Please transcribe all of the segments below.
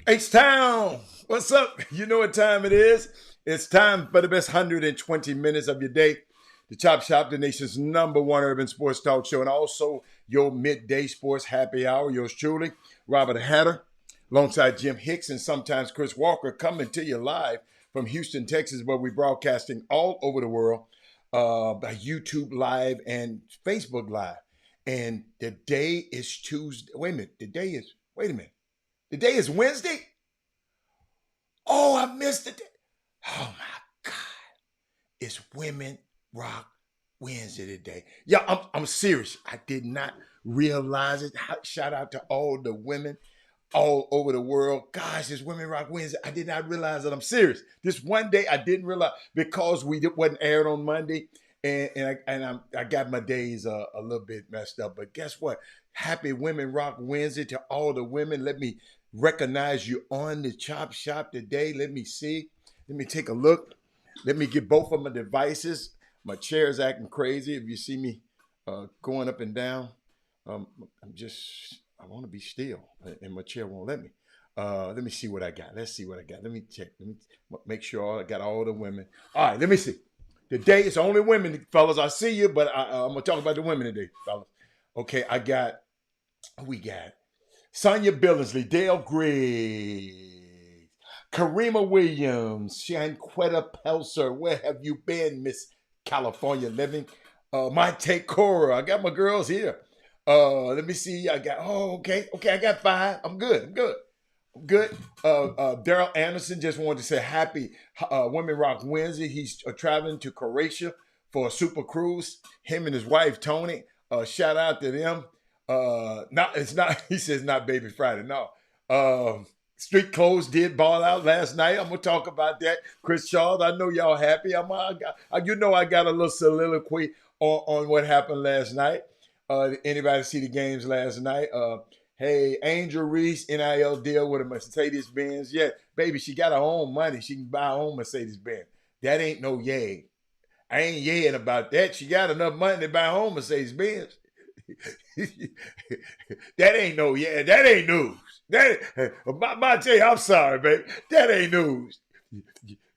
H-Town, what's up? You know what time it is. It's time for the best 120 minutes of your day. The Chop Shop, the nation's #1 urban sports talk show, and also your midday sports happy hour. Yours truly, Robert Hatter, alongside Jim Hicks and sometimes Chris Walker, coming to you live from Houston, Texas, where we're broadcasting all over the world by YouTube Live and Facebook Live. And the day is Tuesday. Wait a minute. The day is Wednesday? Oh, I missed it. Oh, my God. It's Women Rock Wednesday today. Yeah, I'm serious. I did not realize it. Shout out to all the women all over the world. Gosh, it's Women Rock Wednesday. I did not realize that. I'm serious. This one day I didn't realize because wasn't aired on Monday. And I got my days a little bit messed up. But guess what? Happy Women Rock Wednesday to all the women. Let me recognize you on the Chop Shop today. Let me see. Let me take a look. Let me get both of my devices. My chair is acting crazy. If you see me going up and down, I want to be still, and my chair won't let me. Let me see what I got. Let's see what I got. Let me check. Let me make sure I got all the women. All right, let me see. Today it's only women, fellas. I see you, but I'm going to talk about the women today, fellas. Okay, we got Sonia Billingsley, Dale Griggs, Karima Williams, Shanquetta Pelser. Where have you been, Miss California living? Monte Cora. I got my girls here. Let me see. I got 5. I'm good. Daryl Anderson just wanted to say happy Women Rock Wednesday. He's traveling to Croatia for a super cruise. Him and his wife Tony. Shout out to them. He says not Baby Friday. No. Street Clothes did ball out last night. I'm gonna talk about that. Chris Charles, I know y'all happy. I got a little soliloquy on what happened last night. Anybody see the games last night? Hey, Angel Reese, NIL deal with a Mercedes-Benz. Yeah, baby, she got her own money. She can buy her own Mercedes-Benz. That ain't no yay. I ain't yaying about that. She got enough money to buy her own Mercedes-Benz. That ain't no yeah. That ain't news. I tell you, I'm sorry, baby. That ain't news.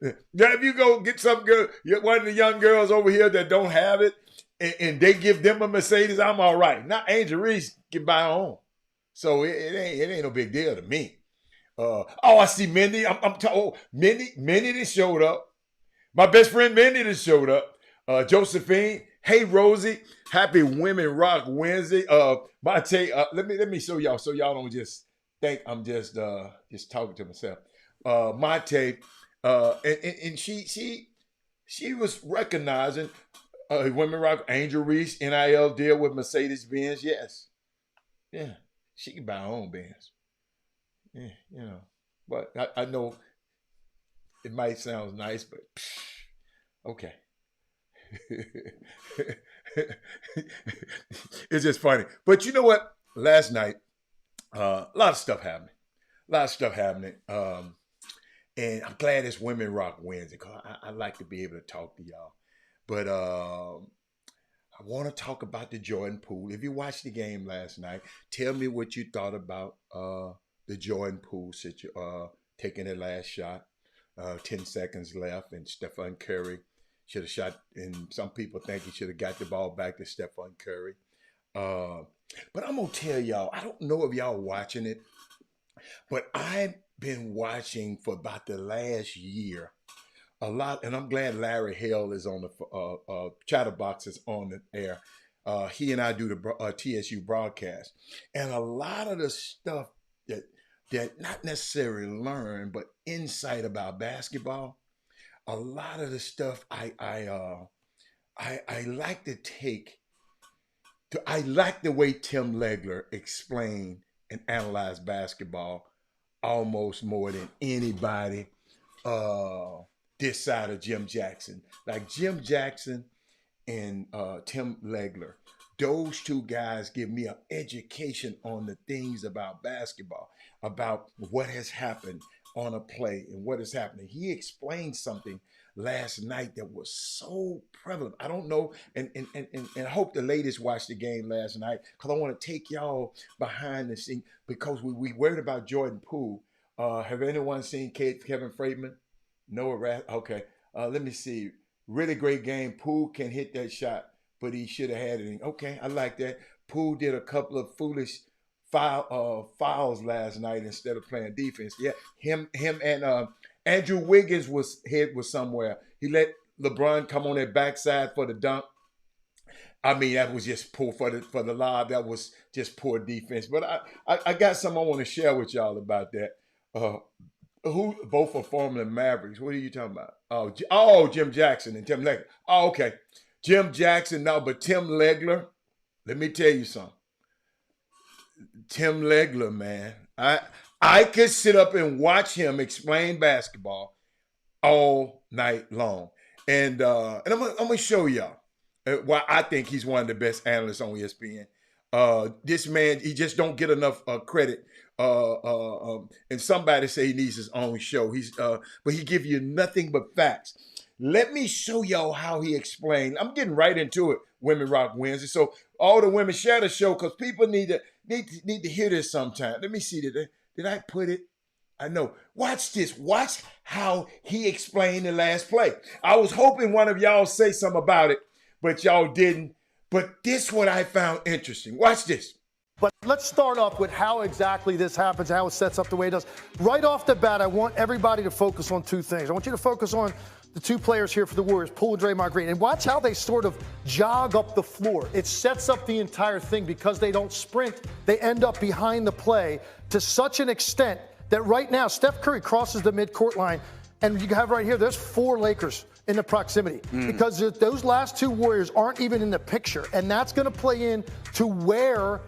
Now, if you go get some girl, one of the young girls over here that don't have it, and they give them a Mercedes, I'm all right. Now, Angel Reese can buy her own. So it ain't no big deal to me. I see Mindy. Mindy that showed up. My best friend Mindy that showed up. Josephine. Hey Rosie. Happy Women Rock Wednesday. Monte. Let me show y'all so y'all don't just think I'm just talking to myself. Monte. And she was recognizing Women Rock Angel Reese NIL deal with Mercedes-Benz. Yes. Yeah. She can buy her own Benz. Yeah, But I know it might sound nice, but okay. It's just funny. But you know what? Last night, a lot of stuff happening. And I'm glad it's Women Rock Wednesday because I like to be able to talk to y'all. But I want to talk about the Jordan Poole. If you watched the game last night, tell me what you thought about the Jordan Poole taking the last shot, 10 seconds left, and Stephen Curry Should have shot, and some people think he should have got the ball back to Stephen Curry. But I'm gonna tell y'all, I don't know if y'all watching it, but I've been watching for about the last year a lot, and I'm glad Larry Hale is on the Chatterbox is on the air. He and I do the TSU broadcast, and a lot of the stuff that not necessarily learn, but insight about basketball. A lot of the stuff I like to take. I like the way Tim Legler explained and analyzed basketball almost more than anybody this side of Jim Jackson. Like Jim Jackson and Tim Legler, those two guys give me an education on the things about basketball, about what has happened on a play and what is happening. He explained something last night that was so prevalent. I don't know, and I hope the ladies watched the game last night, because I want to take y'all behind the scene, because we worried about Jordan Poole. Have anyone seen Kevin Freidman? Noah Rath? Okay. Let me see. Really great game. Poole can hit that shot, but he should have had it. Okay, I like that. Poole did a couple of foolish fouls last night instead of playing defense. Yeah, him and Andrew Wiggins was somewhere. He let LeBron come on that backside for the dunk. I mean, that was just poor for the lob. That was just poor defense. But I got something I want to share with y'all about that. Who both are former Mavericks? What are you talking about? Oh, Jim Jackson and Tim Legler. Oh, okay. Jim Jackson, no, but Tim Legler, let me tell you something. Tim Legler, man. I could sit up and watch him explain basketball all night long. And I'm gonna show y'all why I think he's one of the best analysts on ESPN. This man, he just don't get enough credit. And somebody say he needs his own show. But he give you nothing but facts. Let me show y'all how he explained. I'm getting right into it. Women Rock Wednesday. So all the women share the show, because people need to hear this sometime. Let me see. Did I put it? I know. Watch this. Watch how he explained the last play. I was hoping one of y'all say something about it, but y'all didn't. But this what I found interesting. Watch this. But let's start off with how exactly this happens, how it sets up the way it does. Right off the bat, I want everybody to focus on two things. I want you to focus on the two players here for the Warriors, Poole and Draymond Green, and watch how they sort of jog up the floor. It sets up the entire thing because they don't sprint. They end up behind the play to such an extent that right now Steph Curry crosses the midcourt line, and you have right here, there's 4 Lakers in the proximity because those last 2 Warriors aren't even in the picture, and that's going to play in to where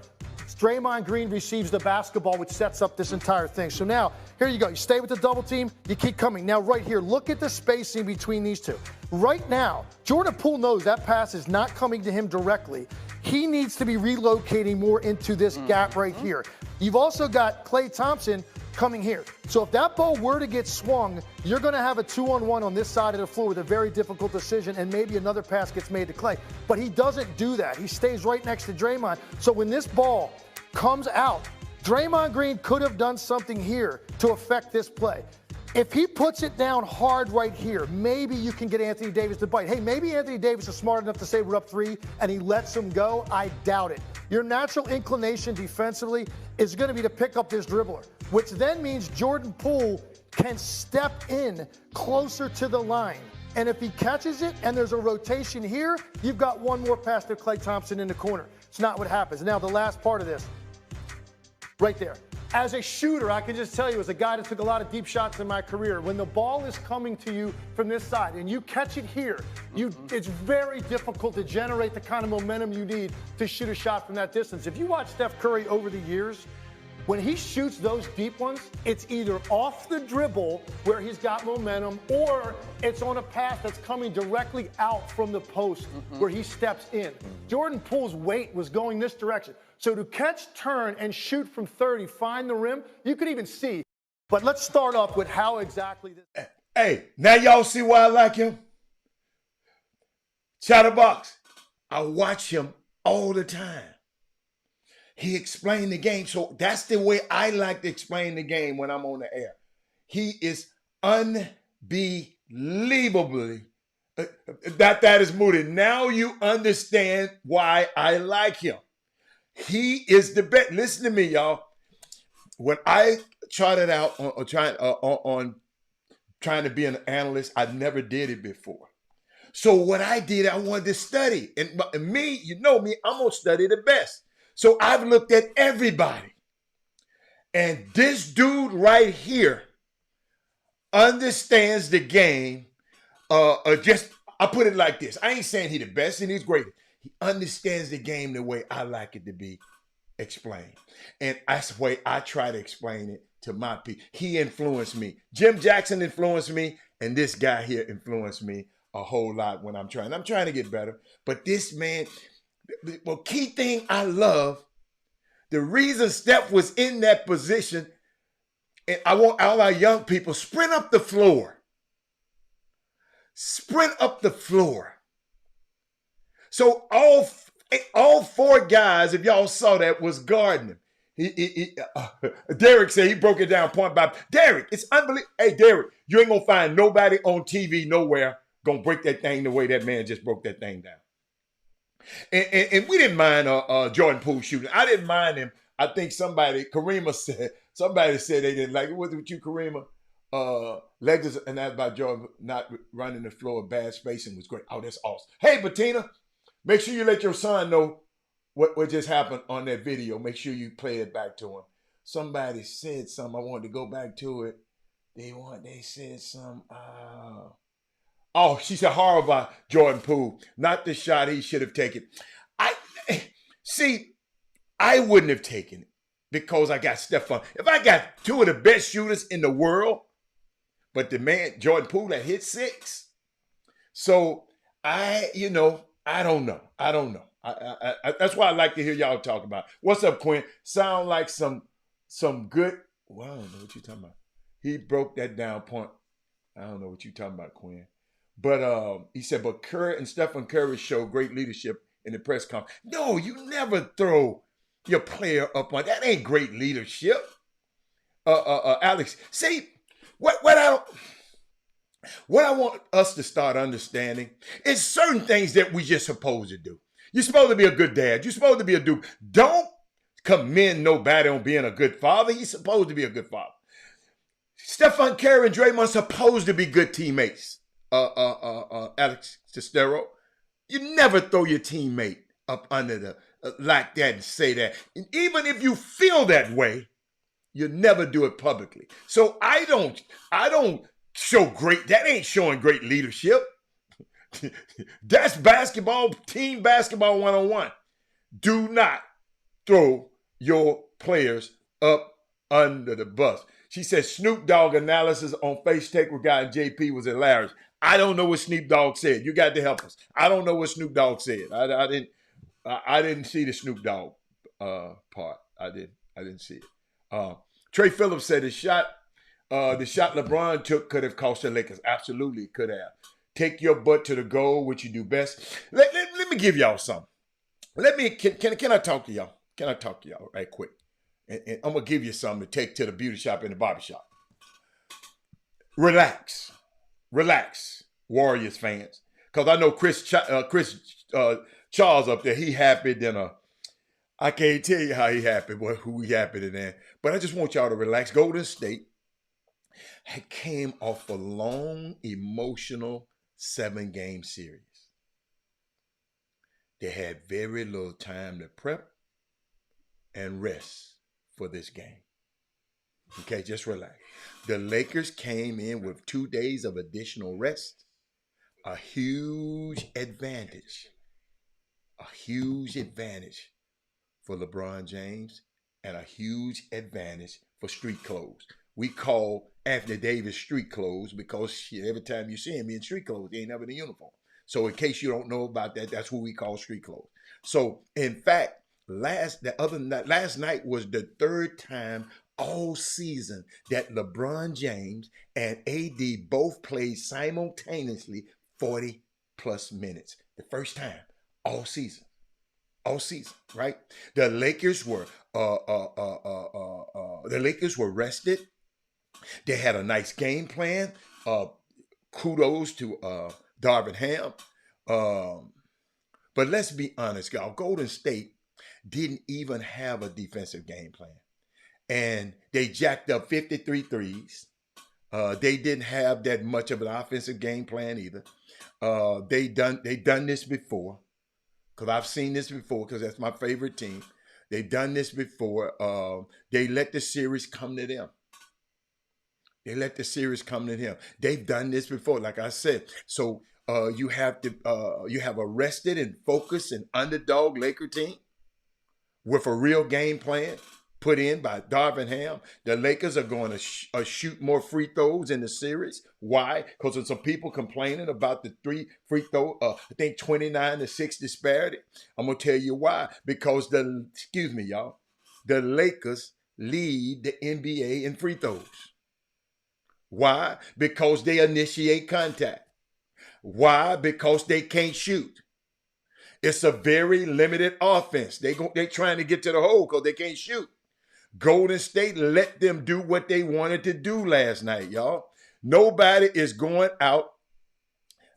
Draymond Green receives the basketball, which sets up this entire thing. So now, here you go. You stay with the double team. You keep coming. Now, right here, look at the spacing between these two. Right now, Jordan Poole knows that pass is not coming to him directly. He needs to be relocating more into this gap right here. You've also got Klay Thompson coming here. So if that ball were to get swung, you're going to have a 2-on-1 on this side of the floor with a very difficult decision, and maybe another pass gets made to Klay. But he doesn't do that. He stays right next to Draymond. So when this ball comes out, Draymond Green could have done something here to affect this play. If he puts it down hard right here, maybe you can get Anthony Davis to bite. Hey, maybe Anthony Davis is smart enough to say we're up 3 and he lets him go. I doubt it. Your natural inclination defensively is going to be to pick up this dribbler, which then means Jordan Poole can step in closer to the line. And if he catches it and there's a rotation here, you've got one more pass to Klay Thompson in the corner. It's not what happens. Now, the last part of this, right there. As a shooter, I can just tell you, as a guy that took a lot of deep shots in my career, when the ball is coming to you from this side and you catch it here, it's very difficult to generate the kind of momentum you need to shoot a shot from that distance. If you watch Steph Curry over the years, when he shoots those deep ones, it's either off the dribble where he's got momentum, or it's on a pass that's coming directly out from the post where he steps in. Jordan Poole's weight was going this direction. So to catch, turn, and shoot from 30, find the rim, you could even see. But let's start off with how exactly this. Hey, now y'all see why I like him? Chatterbox, I watch him all the time. He explained the game. So that's the way I like to explain the game when I'm on the air. He is unbelievably That is Moody. Now you understand why I like him. He is the best. Listen to me, y'all. When I charted out on trying to be an analyst, I never did it before. So what I did, I wanted to study. And me, you know me, I'm going to study the best. So I've looked at everybody. And this dude right here understands the game. I put it like this. I ain't saying he the best and he's great. He understands the game the way I like it to be explained. And that's the way I try to explain it to my people. He influenced me. Jim Jackson influenced me. And this guy here influenced me a whole lot when I'm trying to get better. But this man, well, key thing I love, the reason Steph was in that position, and I want all our young people, sprint up the floor. Sprint up the floor. So all four guys, if y'all saw that, was guarding him. Derek said he broke it down point by point. Derek, it's unbelievable. Hey, Derek, you ain't going to find nobody on TV nowhere going to break that thing the way that man just broke that thing down. And we didn't mind Jordan Poole shooting. I didn't mind him. I think somebody said they didn't like it. Was it with you, Karima? Legs and that about Jordan not running the floor, bad spacing was great. Oh, that's awesome. Hey, Bettina, make sure you let your son know what just happened on that video. Make sure you play it back to him. Somebody said something. I wanted to go back to it. They said something. Oh, she said horrible about Jordan Poole. Not the shot he should have taken. I wouldn't have taken it because I got Stephon. If I got two of the best shooters in the world, but the man, Jordan Poole, that hit 6. So I don't know. That's why I like to hear y'all talk about. What's up, Quinn? Sound like some good. Well, I don't know what you're talking about. He broke that down point. I don't know what you're talking about, Quinn. But he said, but Curry and Stephen Curry show great leadership in the press conference. No, you never throw your player up on that. Ain't great leadership. Alex, see what I want us to start understanding is certain things that we just supposed to do. You're supposed to be a good dad. You're supposed to be a dude. Don't commend nobody on being a good father. He's supposed to be a good father. Stephen Curry and Draymond supposed to be good teammates. Alex Testero, you never throw your teammate up under the like that and say that. And even if you feel that way, you never do it publicly. So I don't show great. That ain't showing great leadership. That's basketball, team basketball 101. Do not throw your players up under the bus. She said Snoop Dogg analysis on Face Take with Guy and JP was hilarious. I don't know what Snoop Dogg said. You got to help us. I don't know what Snoop Dogg said. I didn't see the Snoop Dogg part. I didn't see it. Trey Phillips said the shot LeBron took could have cost the Lakers. Absolutely could have. Take your butt to the goal, which you do best. Let me give y'all something. Can I talk to y'all? Can I talk to y'all right quick? And I'm going to give you something to take to the beauty shop and the barber shop. Relax, Warriors fans. Because I know Chris Charles up there, he happy than I can't tell you how he happy, who he happy than. But I just want y'all to relax. Golden State had came off a long, emotional 7-game series. They had very little time to prep and rest for this game. Okay, just relax. The Lakers came in with 2 days of additional rest. A huge advantage. A huge advantage for LeBron James and a huge advantage for street clothes. We call Anthony Davis street clothes because every time you see him in street clothes, he ain't never in a uniform. So in case you don't know about that, that's who we call street clothes. So in fact, last night was the third time all season that LeBron James and AD both played simultaneously 40 plus minutes. The first time all season, right? The Lakers were rested. They had a nice game plan. Kudos to Darvin Ham. But let's be honest, y'all. Golden State didn't even have a defensive game plan. And they jacked up 53 threes. They didn't have that much of an offensive game plan either. They done this before, because I've seen this before, because that's my favorite team. They've done this before. They let the series come to them. They let the series come to them. They've done this before, like I said. So you have a rested and focused and underdog Laker team with a real game plan put in by Darvin Ham. The Lakers are going to shoot more free throws in the series. Why? Because there's some people complaining about the 3 free throw, I think 29-6 disparity. I'm going to tell you why. Because the Lakers lead the NBA in free throws. Why? Because they initiate contact. Why? Because they can't shoot. It's a very limited offense. They're trying to get to the hole because they can't shoot. Golden State let them do what they wanted to do last night, y'all. Nobody is going out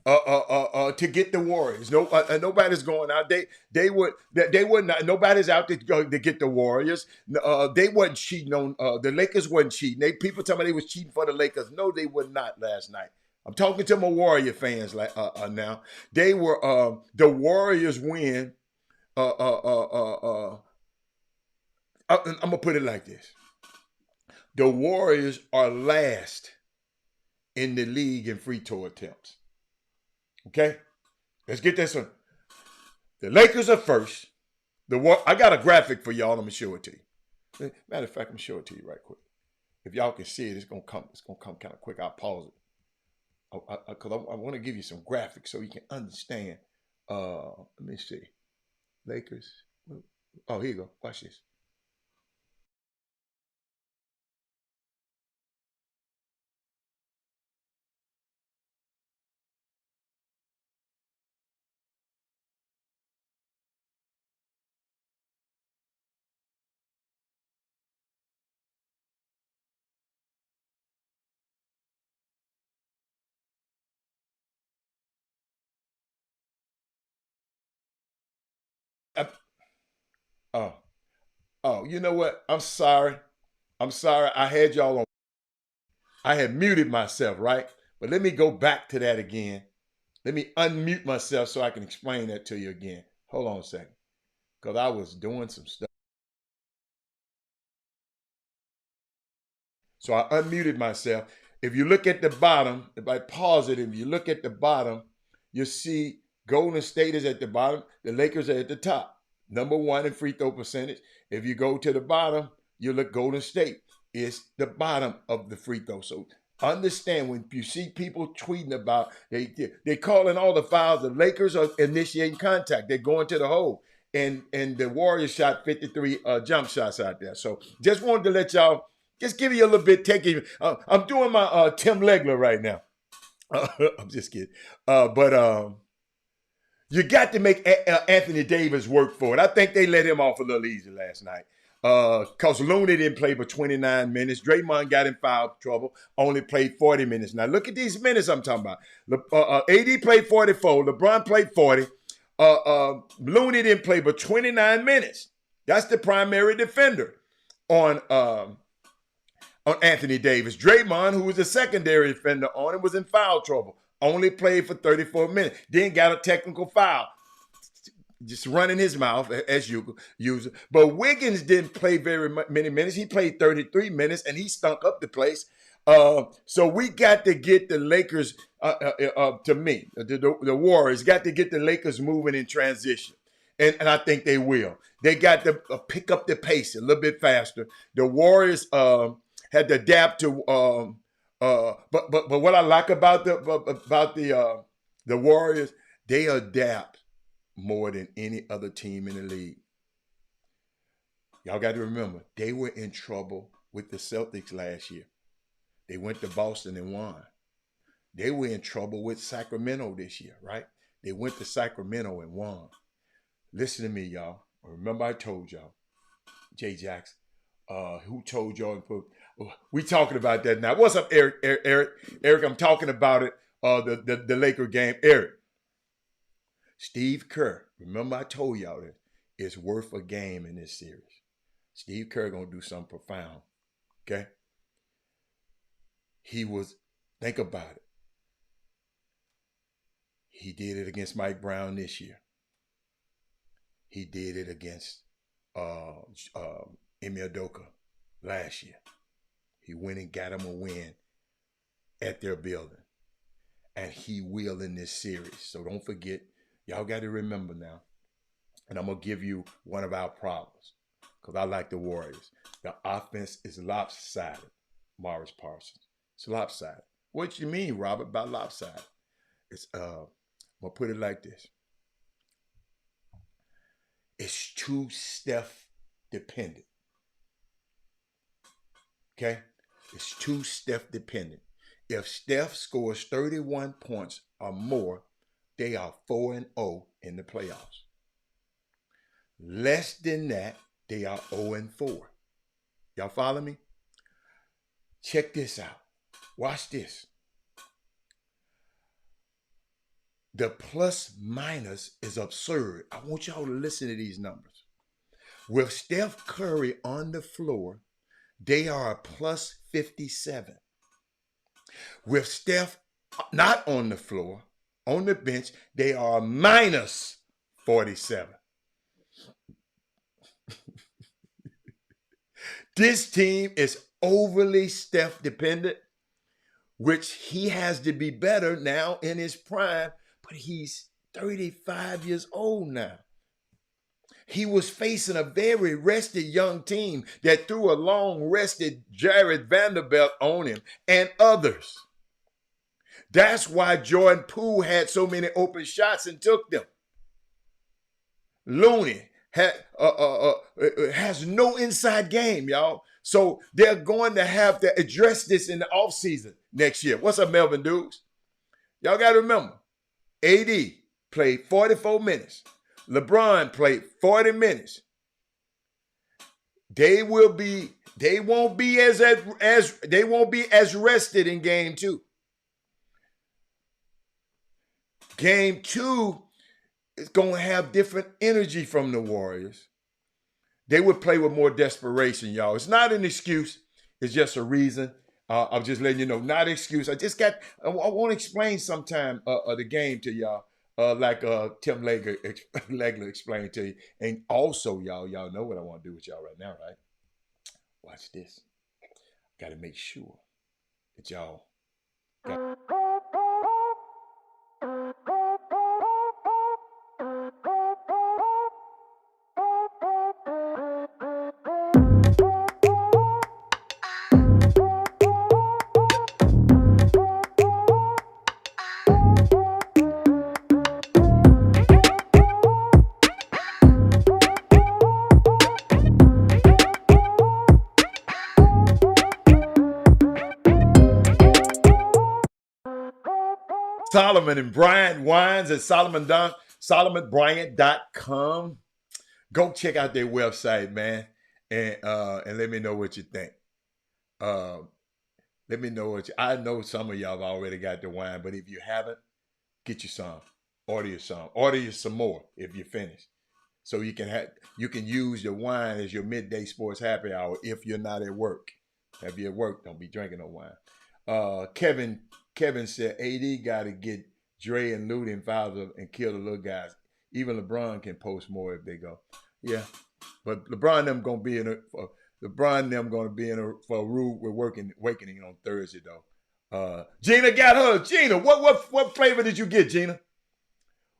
to get the Warriors. Nobody's going out. They would not. Nobody's out to get the Warriors. They wasn't cheating on the Lakers. Wasn't cheating. People tell me they was cheating for the Lakers. No, they were not last night. I'm talking to my Warrior fans now. They were the Warriors win. I'm gonna put it like this: the Warriors are last in the league in free throw attempts. Okay, let's get this one. The Lakers are first. I got a graphic for y'all. I'm gonna show it to you. Matter of fact, I'm gonna show it to you right quick. If y'all can see it, it's gonna come. It's gonna come kind of quick. I'll pause it because I want to give you some graphics so you can understand. Let me see. Lakers. Oh, here you go. Watch this. Oh, you know what? I'm sorry. I had y'all on. I had muted myself, right? But let me go back to that again. Let me unmute myself so I can explain that to you again. Hold on a second. Because I was doing some stuff. So I unmuted myself. If you look at the bottom, if I pause it, if you look at the bottom, you see Golden State is at the bottom. The Lakers are at the top. Number 1 in free throw percentage. If you go to the bottom, you look Golden State is the bottom of the free throw. So understand when you see people tweeting about they calling all the fouls, the Lakers are initiating contact. They're going to the hole. And the Warriors shot 53 jump shots out there. So just wanted to let y'all, just give you a little bit, take it. I'm doing my Tim Legler right now. I'm just kidding. But you got to make Anthony Davis work for it. I think they let him off a little easy last night. Because Looney didn't play for 29 minutes. Draymond got in foul trouble, only played 40 minutes. Now, look at these minutes I'm talking about. AD played 44. LeBron played 40. Looney didn't play but 29 minutes. That's the primary defender on Anthony Davis. Draymond, who was a secondary defender on him, was in foul trouble. Only played for 34 minutes. Then got a technical foul. Just running his mouth as usual. But Wiggins didn't play very many minutes. He played 33 minutes, and he stunk up the place. So we got to get the Lakers, to me, the Warriors, got to get the Lakers moving in transition. And I think they will. They got to pick up the pace a little bit faster. The Warriors had to adapt to but what I like about the Warriors, they adapt more than any other team in the league. Y'all got to remember, they were in trouble with the Celtics last year. They went to Boston and won. They were in trouble with Sacramento this year, right? They went to Sacramento and won. Listen to me, y'all. Remember I told y'all, Jay Jackson, who told y'all, we talking about that now. What's up, Eric? Eric, I'm talking about it the Laker game. Eric, Steve Kerr, remember I told y'all that it's worth a game in this series. Steve Kerr gonna do something profound. Okay? Think about it. He did it against Mike Brown this year. He did it against Emil Doka last year. He went and got him a win at their building. And he will in this series. So don't forget, y'all got to remember now. And I'm going to give you one of our problems. Because I like the Warriors. The offense is lopsided, Morris Parsons. It's lopsided. What you mean, Robert, by lopsided? It's I'm going to put it like this. It's too Steph dependent. Okay? It's too Steph dependent. If Steph scores 31 points or more, they are 4-0 in the playoffs. Less than that, they are 0-4. Y'all follow me? Check this out. Watch this. The plus minus is absurd. I want y'all to listen to these numbers. With Steph Curry on the floor, they are a plus 57. With Steph not on the floor, on the bench, they are a minus 47. This team is overly Steph dependent, which he has to be better now in his prime, but he's 35 years old now. He was facing a very rested young team that threw a long rested Jared Vanderbilt on him and others. That's why Jordan Poole had so many open shots and took them. Looney has no inside game, y'all. So they're going to have to address this in the offseason next year. What's up, Melvin Dukes? Y'all got to remember, AD played 44 minutes. LeBron played 40 minutes. They won't be as rested in game 2. Game 2 is going to have different energy from the Warriors. They would play with more desperation, y'all. It's not an excuse. It's just a reason. I'm just letting you know, not an excuse. I want to explain sometime the game to y'all, like Tim Legler explained to you. And also, y'all know what I want to do with y'all right now, right? Watch this. Got to make sure that y'all got... Solomon and Bryant Wines at SolomonBryant.com. Go check out their website, man, and let me know what you think. Let me know I know some of y'all have already got the wine, but if you haven't, get you some. Order you some. Order you some more if you're finished. So you can use your wine as your midday sports happy hour if you're not at work. If you're at work, don't be drinking no wine. Kevin said AD got to get Dre and Ludy and fouls and kill the little guys. Even LeBron can post more if they go. Yeah, but LeBron and them gonna be in for a rude awakening on Thursday though. Gina got her. Gina, what flavor did you get, Gina?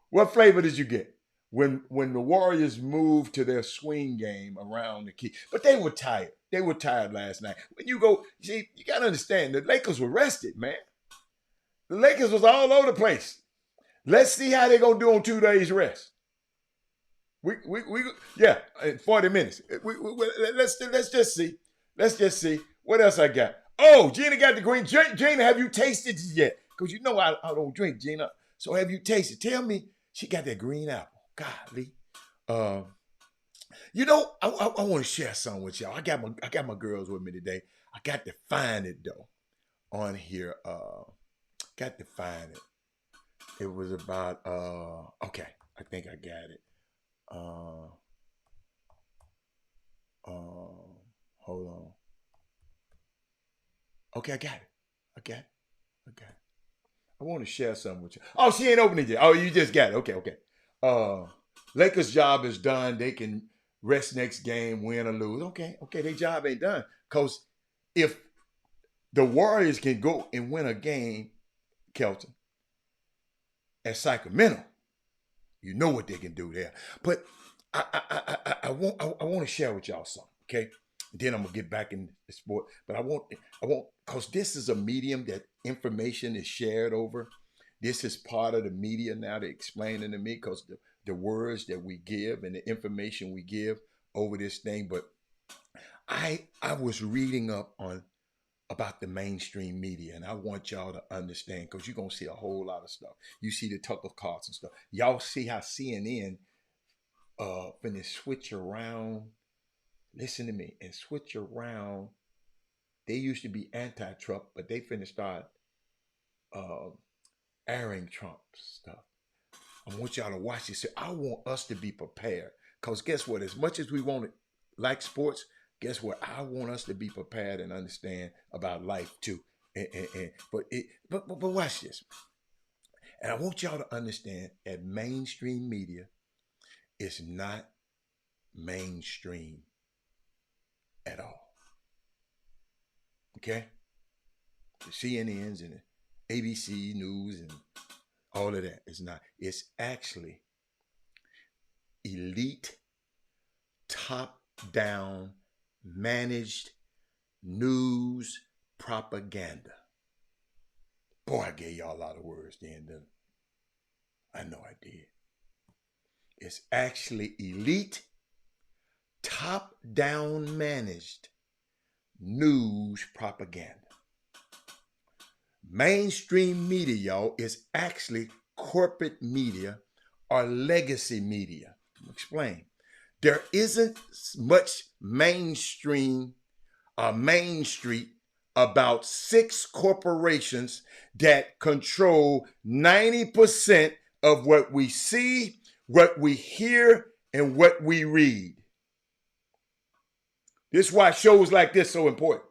What flavor did you get when the Warriors moved to their swing game around the key? But they were tired. They were tired last night. When you go, see, you gotta understand the Lakers were rested, man. The Lakers was all over the place. Let's see how they're gonna do on 2 days rest. In 40 minutes. Let's just see. Let's just see. What else I got? Oh, Gina got the green. Gina, have you tasted it yet? Because you know I don't drink, Gina. So have you tasted? Tell me she got that green apple. Golly. I want to share something with y'all. I got my girls with me today. I got to find it though on here. Got to find it. It was about okay, I think I got it. Hold on. Okay, I got it. I got it. I got it. I want to share something with you. Oh, she ain't opened it yet. Oh, you just got it. Okay, okay. Lakers' job is done. They can rest next game, win or lose. Okay, okay, their job ain't done. Because if the Warriors can go and win a game, Kelton, at Sacramento, you know what they can do there. But I want to share with y'all something, okay? Then I'm gonna get back in the sport. But I want because this is a medium that information is shared over. This is part of the media now. They're explaining to me because the words that we give and the information we give over this thing. But I was reading up on about the mainstream media, and I want y'all to understand because you're gonna see a whole lot of stuff. You see the Tucker Carlson stuff. Y'all see how CNN when they switch around. Listen to me and switch around. They used to be anti-Trump, but they finna start airing Trump stuff. I want y'all to watch this. I want us to be prepared. Because guess what? As much as we want to like sports, guess what? I want us to be prepared and understand about life too. But watch this. And I want y'all to understand that mainstream media is not mainstream at all. Okay? The CNNs and the ABC News and all of that is not. It's actually elite, top-down, managed news propaganda. Boy, I gave y'all a lot of words then, didn't I? I know I did. It's actually elite, top-down managed news propaganda. Mainstream media, y'all, is actually corporate media or legacy media. I'll explain. There isn't much mainstream or Main Street about 6 corporations that control 90% of what we see, what we hear, and what we read. This is why shows like this so important.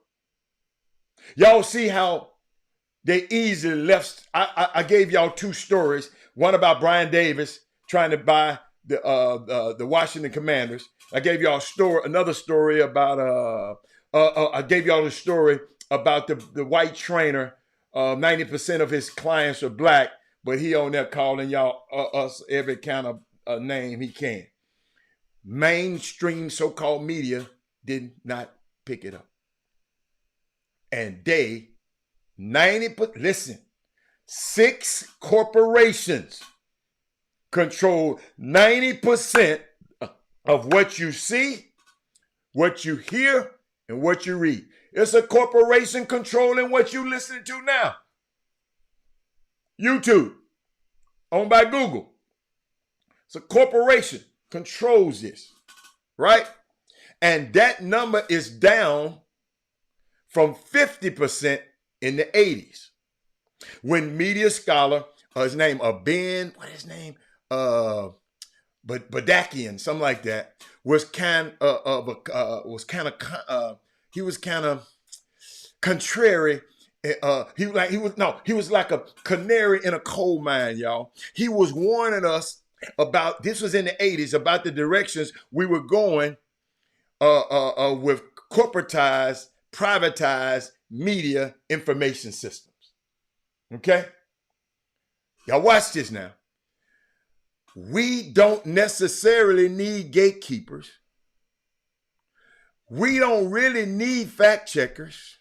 Y'all see how they easily left. I gave y'all 2 stories. One about Brian Davis trying to buy the Washington Commanders. I gave y'all another story about I gave y'all a story about the white trainer. 90% of his clients are black, but he on there calling y'all us every kind of name he can. Mainstream so-called media did not pick it up. And they 6 corporations control 90% of what you see, what you hear, and what you read. It's a corporation controlling what you listening to now. YouTube, owned by Google. It's a corporation controls this, right? And that number is down from 50% in the 80s. When media scholar, his name Ben, what is his name? Badakian, something like that, was kind of contrary. He was like a canary in a coal mine, y'all. He was warning us about, this was in the 80s, about the directions we were going with corporatized, privatized media information systems. Okay? Y'all watch this now. We don't necessarily need gatekeepers. We don't really need fact checkers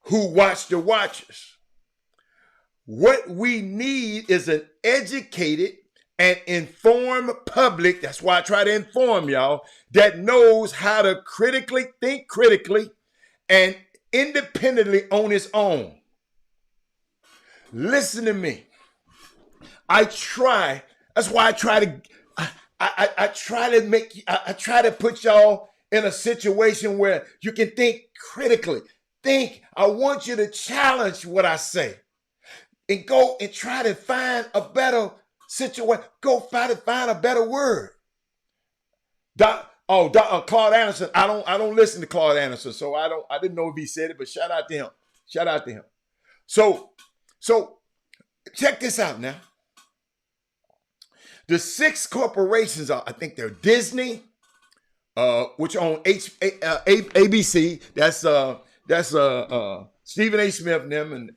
who watch the watchers. What we need is an educated and informed public, that's why I try to inform y'all, that knows how to think critically and independently on its own. Listen to me. That's why I try to put y'all in a situation where you can think critically. I want you to challenge what I say. and go and try to find a better situation. Go try to find a better word. Claude Anderson. I don't listen to Claude Anderson, so I didn't know if he said it, but shout out to him. Shout out to him. So check this out now. The 6 corporations are, I think they're Disney, which own ABC. That's Stephen A. Smith and them, and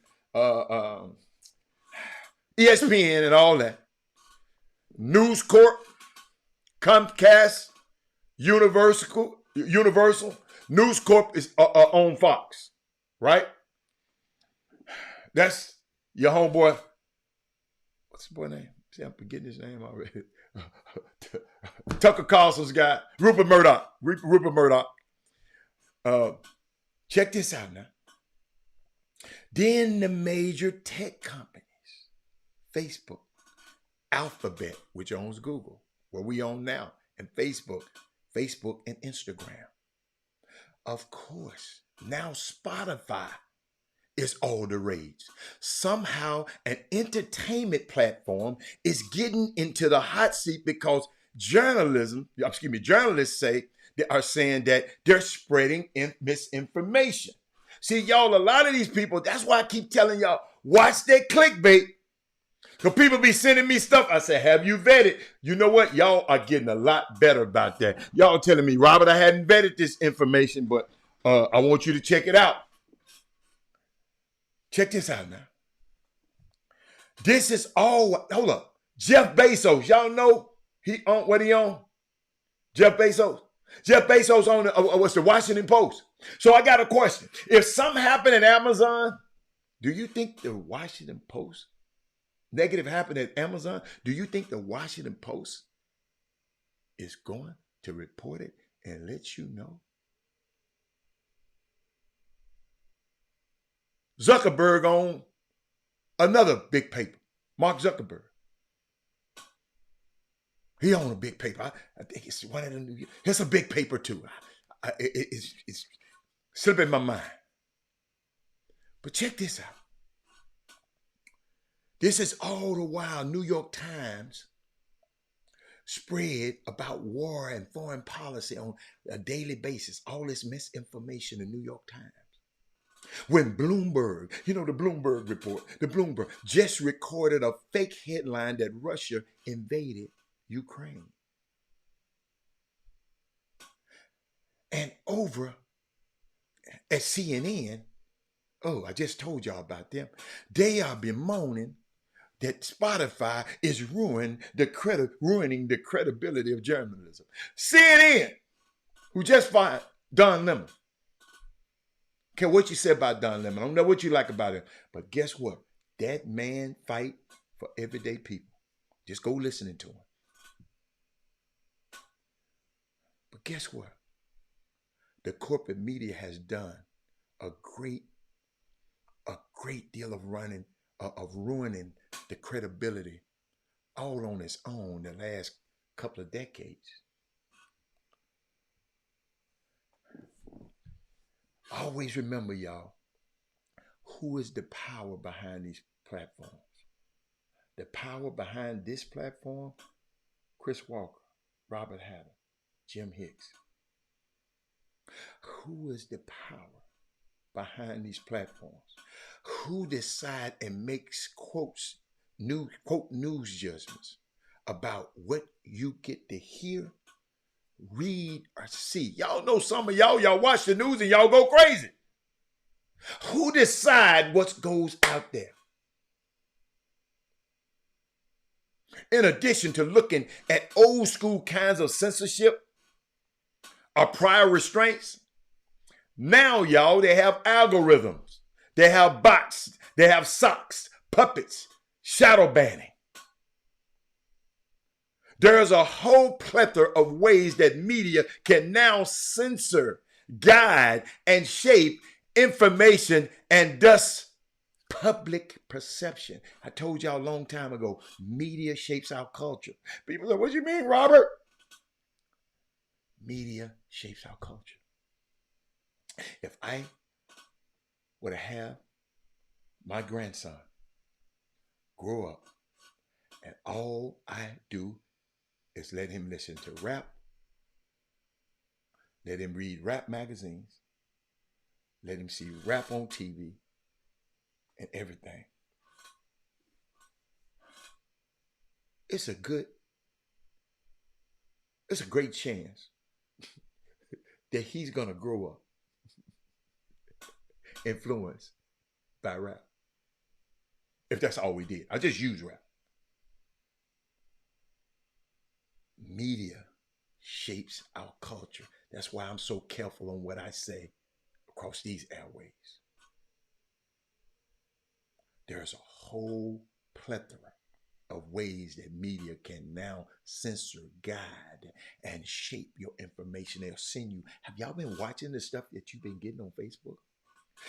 ESPN and all that. News Corp, Comcast, Universal. News Corp is on Fox, right? That's your homeboy. What's the boy name? See, I'm forgetting his name already. Tucker Carlson's guy, Rupert Murdoch. Rupert Murdoch. Check this out now. Then the major tech companies, Facebook, Alphabet, which owns Google, where we own now, and Facebook and Instagram. Of course, now Spotify is all the rage. Somehow an entertainment platform is getting into the hot seat because journalists are saying that they're spreading misinformation. See, y'all, a lot of these people, that's why I keep telling y'all, watch that clickbait. Because people be sending me stuff. I say, have you vetted? You know what? Y'all are getting a lot better about that. Y'all telling me, Robert, I hadn't vetted this information, but I want you to check it out. Check this out now. This is all, hold up. Jeff Bezos, y'all know he own what he own? Jeff Bezos. Jeff Bezos own the Washington Post. So I got a question. If something happened at Amazon, do you think the Washington Post, negative happened at Amazon, do you think the Washington Post is going to report it and let you know? Zuckerberg owned another big paper, Mark Zuckerberg. He owned a big paper. I think it's one of the it's a big paper too. It's slipping my mind. But check this out. This is all the while New York Times spread about war and foreign policy on a daily basis. All this misinformation in New York Times. When Bloomberg, the Bloomberg report, just recorded a fake headline that Russia invaded Ukraine. And over at CNN, I just told y'all about them, they are bemoaning that Spotify is ruining the credibility of journalism. CNN, who just fired Don Lemon. Care what you say about Don Lemon. I don't know what you like about him. But guess what? That man fight for everyday people. Just go listening to him. But guess what? The corporate media has done a great deal of ruining the credibility all on its own the last couple of decades. Always remember, y'all, who is the power behind these platforms? The power behind this platform, Chris Walker, Robert Hatter, Jim Hicks. Who is the power behind these platforms? Who decide and makes news judgments about what you get to hear, read, or see? Y'all know some of y'all watch the news and y'all go crazy. Who decide what goes out there? In addition to looking at old school kinds of censorship or prior restraints, now, y'all, they have algorithms. They have bots. They have socks, puppets, shadow banning. There's a whole plethora of ways that media can now censor, guide, and shape information and thus public perception. I told y'all a long time ago, media shapes our culture. People say, what do you mean, Robert? Media shapes our culture. If I were to have my grandson grow up. And all I do is let him listen to rap, let him read rap magazines, let him see rap on TV and everything. It's a great chance that he's going to grow up influenced by rap. If that's all we did. I just use rap. Media shapes our culture. That's why I'm so careful on what I say across these airways. There's a whole plethora of ways that media can now censor, guide, and shape your information. They'll send you. Have y'all been watching the stuff that you've been getting on Facebook?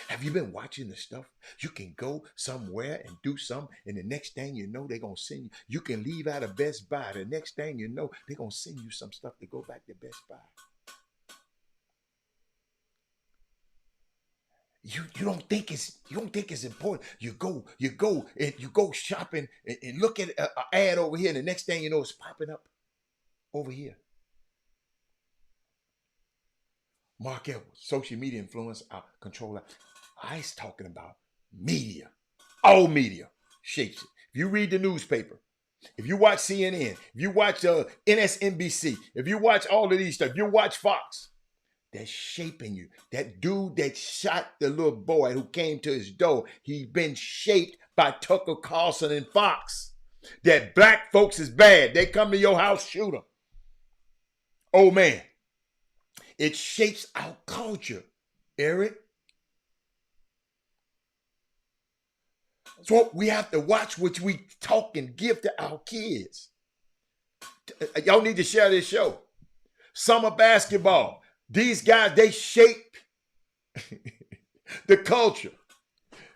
Have you been watching the stuff? You can go somewhere and do something, and the next thing you know, they're going to send you. You can leave out of Best Buy. The next thing you know, they're going to send you some stuff to go back to Best Buy. You don't think it's important. You go shopping and look at an ad over here, and the next thing you know, it's popping up over here. Mark Edwards, social media influence, controller. I was talking about media. All media shapes it. If you read the newspaper, if you watch CNN, if you watch NSNBC, if you watch all of these stuff, if you watch Fox, they're shaping you. That dude that shot the little boy who came to his door, he's been shaped by Tucker Carlson and Fox. That black folks is bad. They come to your house, shoot them. Oh, man. It shapes our culture, Eric. So we have to watch what we talk and give to our kids. Y'all need to share this show. Summer basketball. These guys, they shape the culture.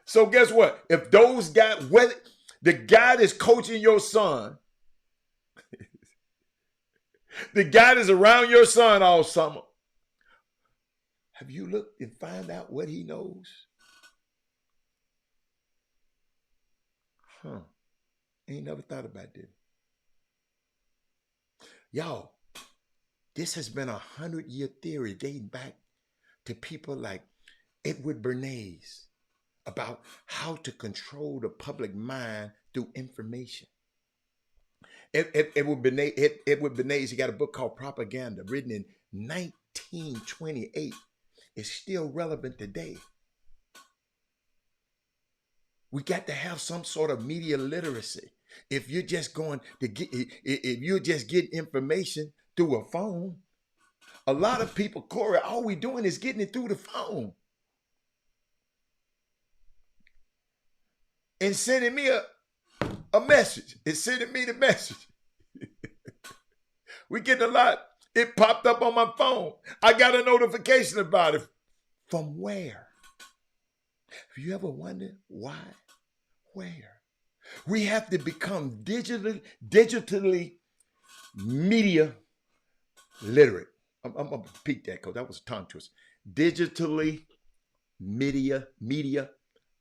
So guess what? If those guys, whether the guy that's coaching your son, the guy that's around your son all summer, have you looked and find out what he knows? Ain't never thought about this. Y'all, this has been 100-year theory dating back to people like Edward Bernays about how to control the public mind through information. Edward Bernays, he got a book called Propaganda, written in 1928. It's still relevant today. We got to have some sort of media literacy. If you're just going to get, if you're just getting information through a phone, a lot of people, Corey, all we doing is getting it through the phone and sending me a message. It's sending me the message. We get a lot. It popped up on my phone. I got a notification about it. From where? Have you ever wondered why? Where? We have to become digitally media literate. I'm going to repeat that because that was a tongue twister. Digitally media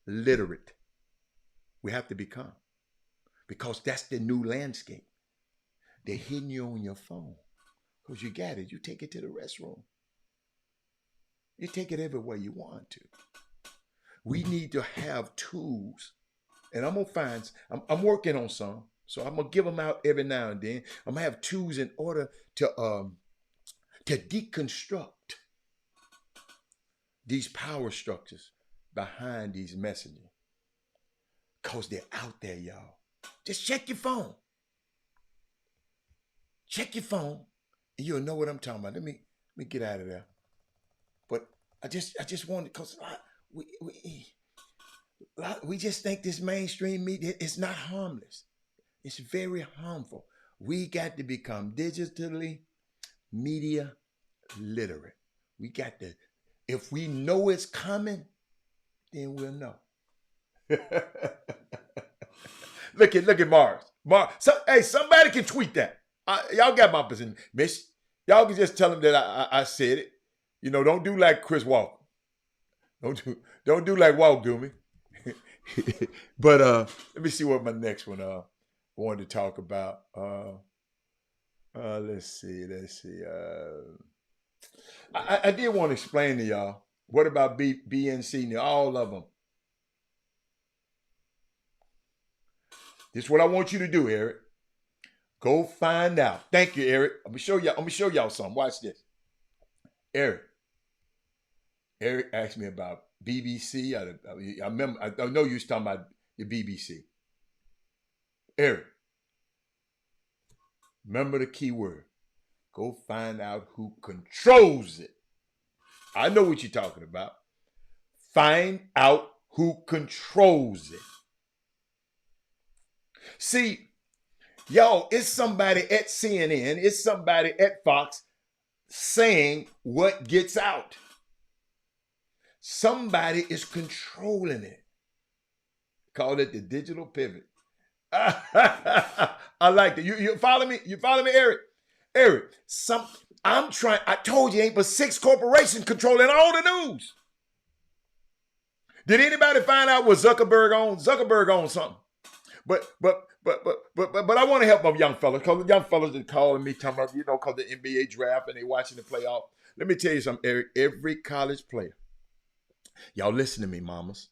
literate. We have to become. Because that's the new landscape. They're hitting you on your phone. Because you got it. You take it to the restroom. You take it everywhere you want to. We need to have tools. And I'm going to find, I'm working on some. So I'm going to give them out every now and then. I'm going to have tools in order to deconstruct these power structures behind these messaging. Because they're out there, y'all. Just check your phone. Check your phone, and you'll know what I'm talking about. Let me get out of there. But I just wanted, because we just think this mainstream media is not harmless. It's very harmful. We got to become digitally media literate. We got to, if we know it's coming, then we'll know. Look at Mars. Hey, somebody can tweet that. Y'all got my position. Miss, y'all can just tell him that I said it. You know, don't do like Chris Walker. Don't do like Walt do me. But let me see what my next one I wanted to talk about. Let's see. I did want to explain to y'all. What about BNC? All of them. This is what I want you to do, Eric. Go find out. Thank you, Eric. I'm gonna show y'all something. Watch this. Eric. Eric asked me about BBC. I remember. I know you was talking about the BBC. Eric. Remember the key word. Go find out who controls it. I know what you're talking about. Find out who controls it. See, y'all, it's somebody at CNN, it's somebody at Fox saying what gets out. Somebody is controlling it. Call it the digital pivot. I like that. You follow me? You follow me, Eric? Eric, I told you ain't but 6 corporations controlling all the news. Did anybody find out what Zuckerberg owns? Zuckerberg owns something. But I want to help my young fellas, because the young fellas are calling me, talking about, because the NBA draft and they watching the playoff. Let me tell you something, Eric. Every college player, y'all listen to me, mamas.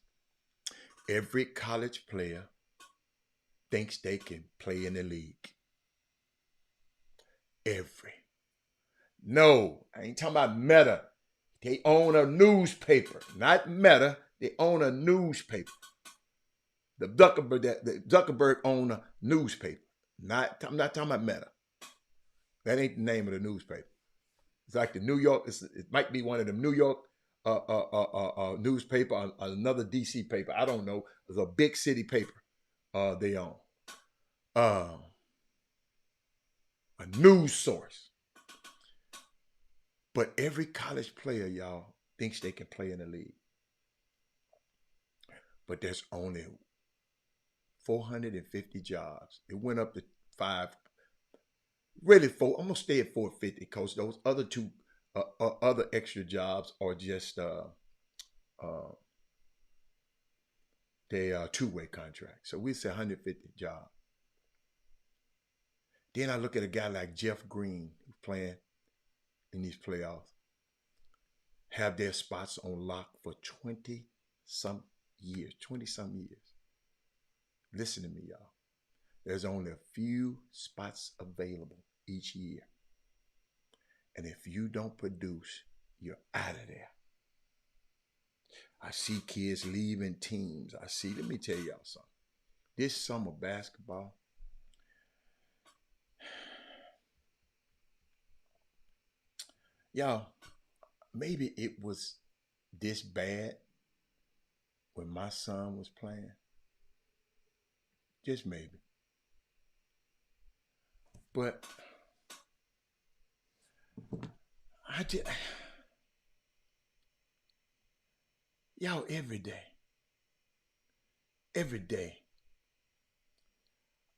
Every college player thinks they can play in the league. No, I ain't talking about Meta. They own a newspaper, not Meta. They own a newspaper. The Zuckerberg own a newspaper. I'm not talking about Meta. That ain't the name of the newspaper. It's like the New York. It might be one of them New York newspaper, another DC paper. I don't know. It's a big city paper. They own a news source. But every college player, y'all, thinks they can play in the league. But there's only 450 jobs. It went up to 5. Really 4. I'm gonna stay at 450 because those other 2 other extra jobs are just they are 2-way contracts. So we say 150 jobs. Then I look at a guy like Jeff Green who's playing in these playoffs, have their spots on lock for 20-some years. Listen to me, y'all. There's only a few spots available each year. And if you don't produce, you're out of there. I see kids leaving teams. Let me tell y'all something. This summer basketball, y'all, maybe it was this bad when my son was playing. Just maybe. But y'all, every day,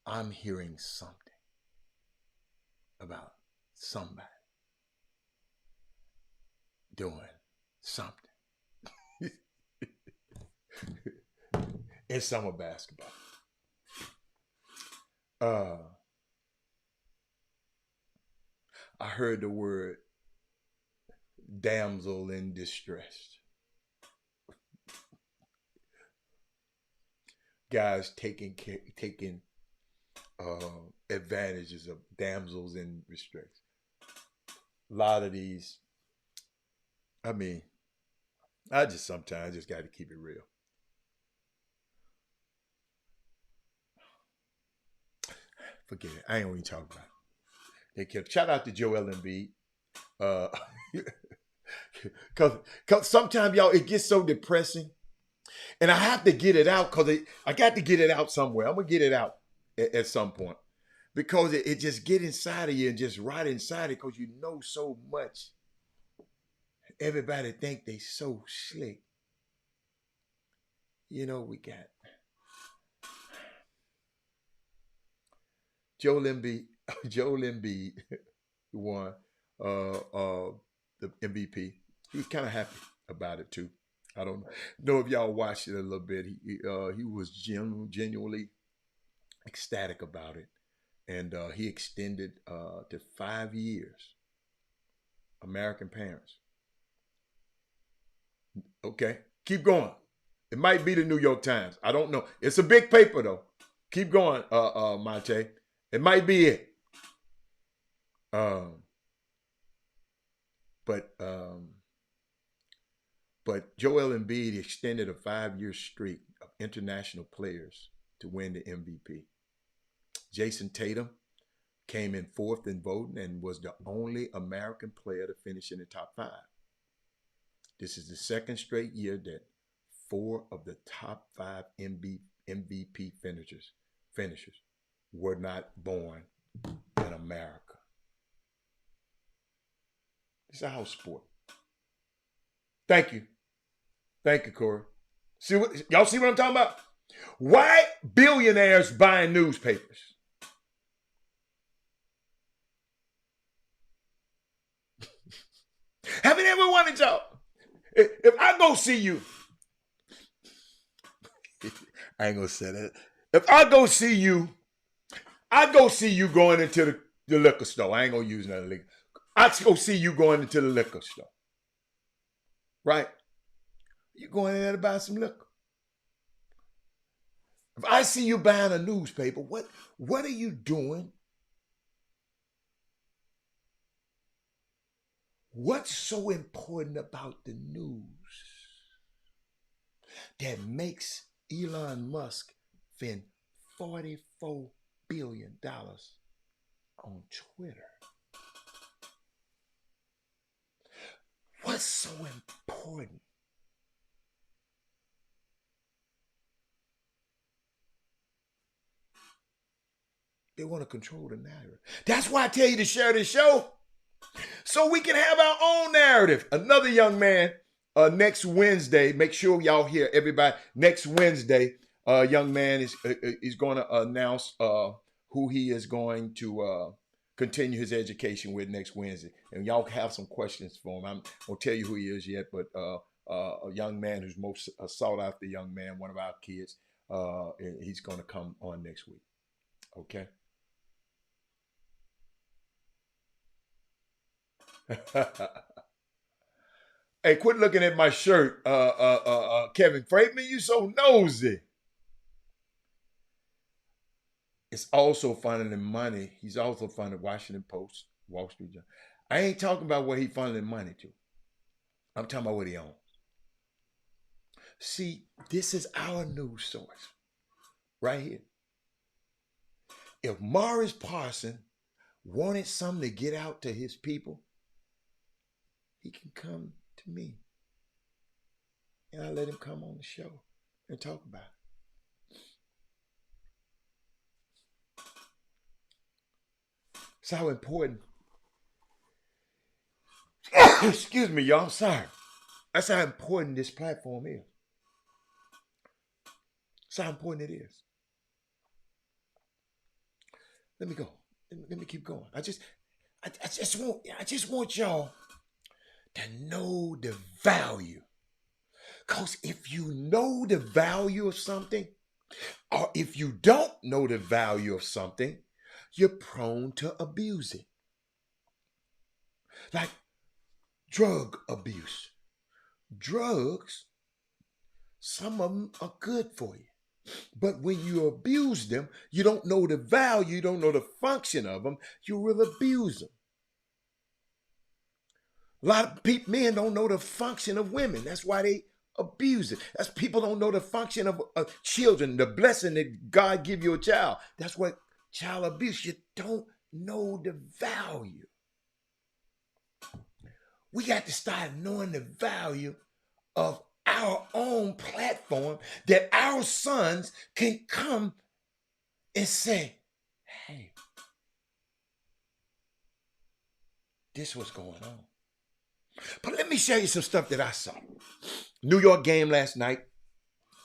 I'm hearing something about somebody doing something in summer basketball. I heard the word damsel in distress. Guys taking advantages of damsels in distress. A lot of these, sometimes just got to keep it real. Forget it. I ain't even talking about it. They kept shout out to Joel Embiid. Cause sometimes, y'all, it gets so depressing. And I have to get it out because I got to get it out somewhere. I'm going to get it out at some point. Because it just get inside of you and just right inside it because you know so much. Everybody think they so slick. We got Joel Embiid won the MVP. He was kind of happy about it too. I don't know if y'all watched it a little bit. He was genuinely ecstatic about it, and he extended to 5 years. American parents. Okay, keep going. It might be the New York Times. I don't know. It's a big paper though. Keep going, Monte. It might be it. Um, but um, but Joel Embiid extended a 5 year streak of international players to win the MVP. Jason Tatum came in fourth in voting and was the only American player to finish in the top five. This is the second straight year that four of the top five MVP finishers were not born in America. It's a house sport. Thank you. Thank you, Corey. Y'all see what I'm talking about? Why billionaires buying newspapers? Haven't ever wanted y'all? If I go see you, I ain't gonna say that. If I go see you, I go see you going into the liquor store. I ain't gonna use another liquor. I go see you going into the liquor store. Right? You going in there to buy some liquor. If I see you buying a newspaper, what are you doing? What's so important about the news that makes Elon Musk spend $44 billion on Twitter? What's so important? They want to control the narrative. That's why I tell you to share this show, so we can have our own narrative. Another young man, next Wednesday, make sure y'all hear everybody. Next Wednesday, young man is going to announce who he is going to continue his education with next Wednesday. And y'all have some questions for him. I won't tell you who he is yet, but a young man who's most sought after young man, one of our kids, he's going to come on next week. Okay? Hey, quit looking at my shirt, Kevin Freitman. You so nosy. It's also funneling money. He's also funded Washington Post, Wall Street Journal. I ain't talking about where he funneling money to. I'm talking about what he owns. See, this is our news source right here. If Morris Parson wanted something to get out to his people, he can come to me. And I let him come on the show and talk about it. It's how important. Excuse me, y'all. I'm sorry. That's how important this platform is. That's how important it is. Let me go. Let me keep going. I just want y'all to know the value. Because if you know the value of something, or if you don't know the value of something, you're prone to abuse it. Like drug abuse. Drugs, some of them are good for you. But when you abuse them, you don't know the value, you don't know the function of them, you will abuse them. A lot of men don't know the function of women. That's why they abuse it. That's people don't know the function of children, the blessing that God give you a child. That's what child abuse. You don't know the value. We got to start knowing the value of our own platform, that our sons can come and say, hey, this was going on. But let me show you some stuff that I saw. New York game last night.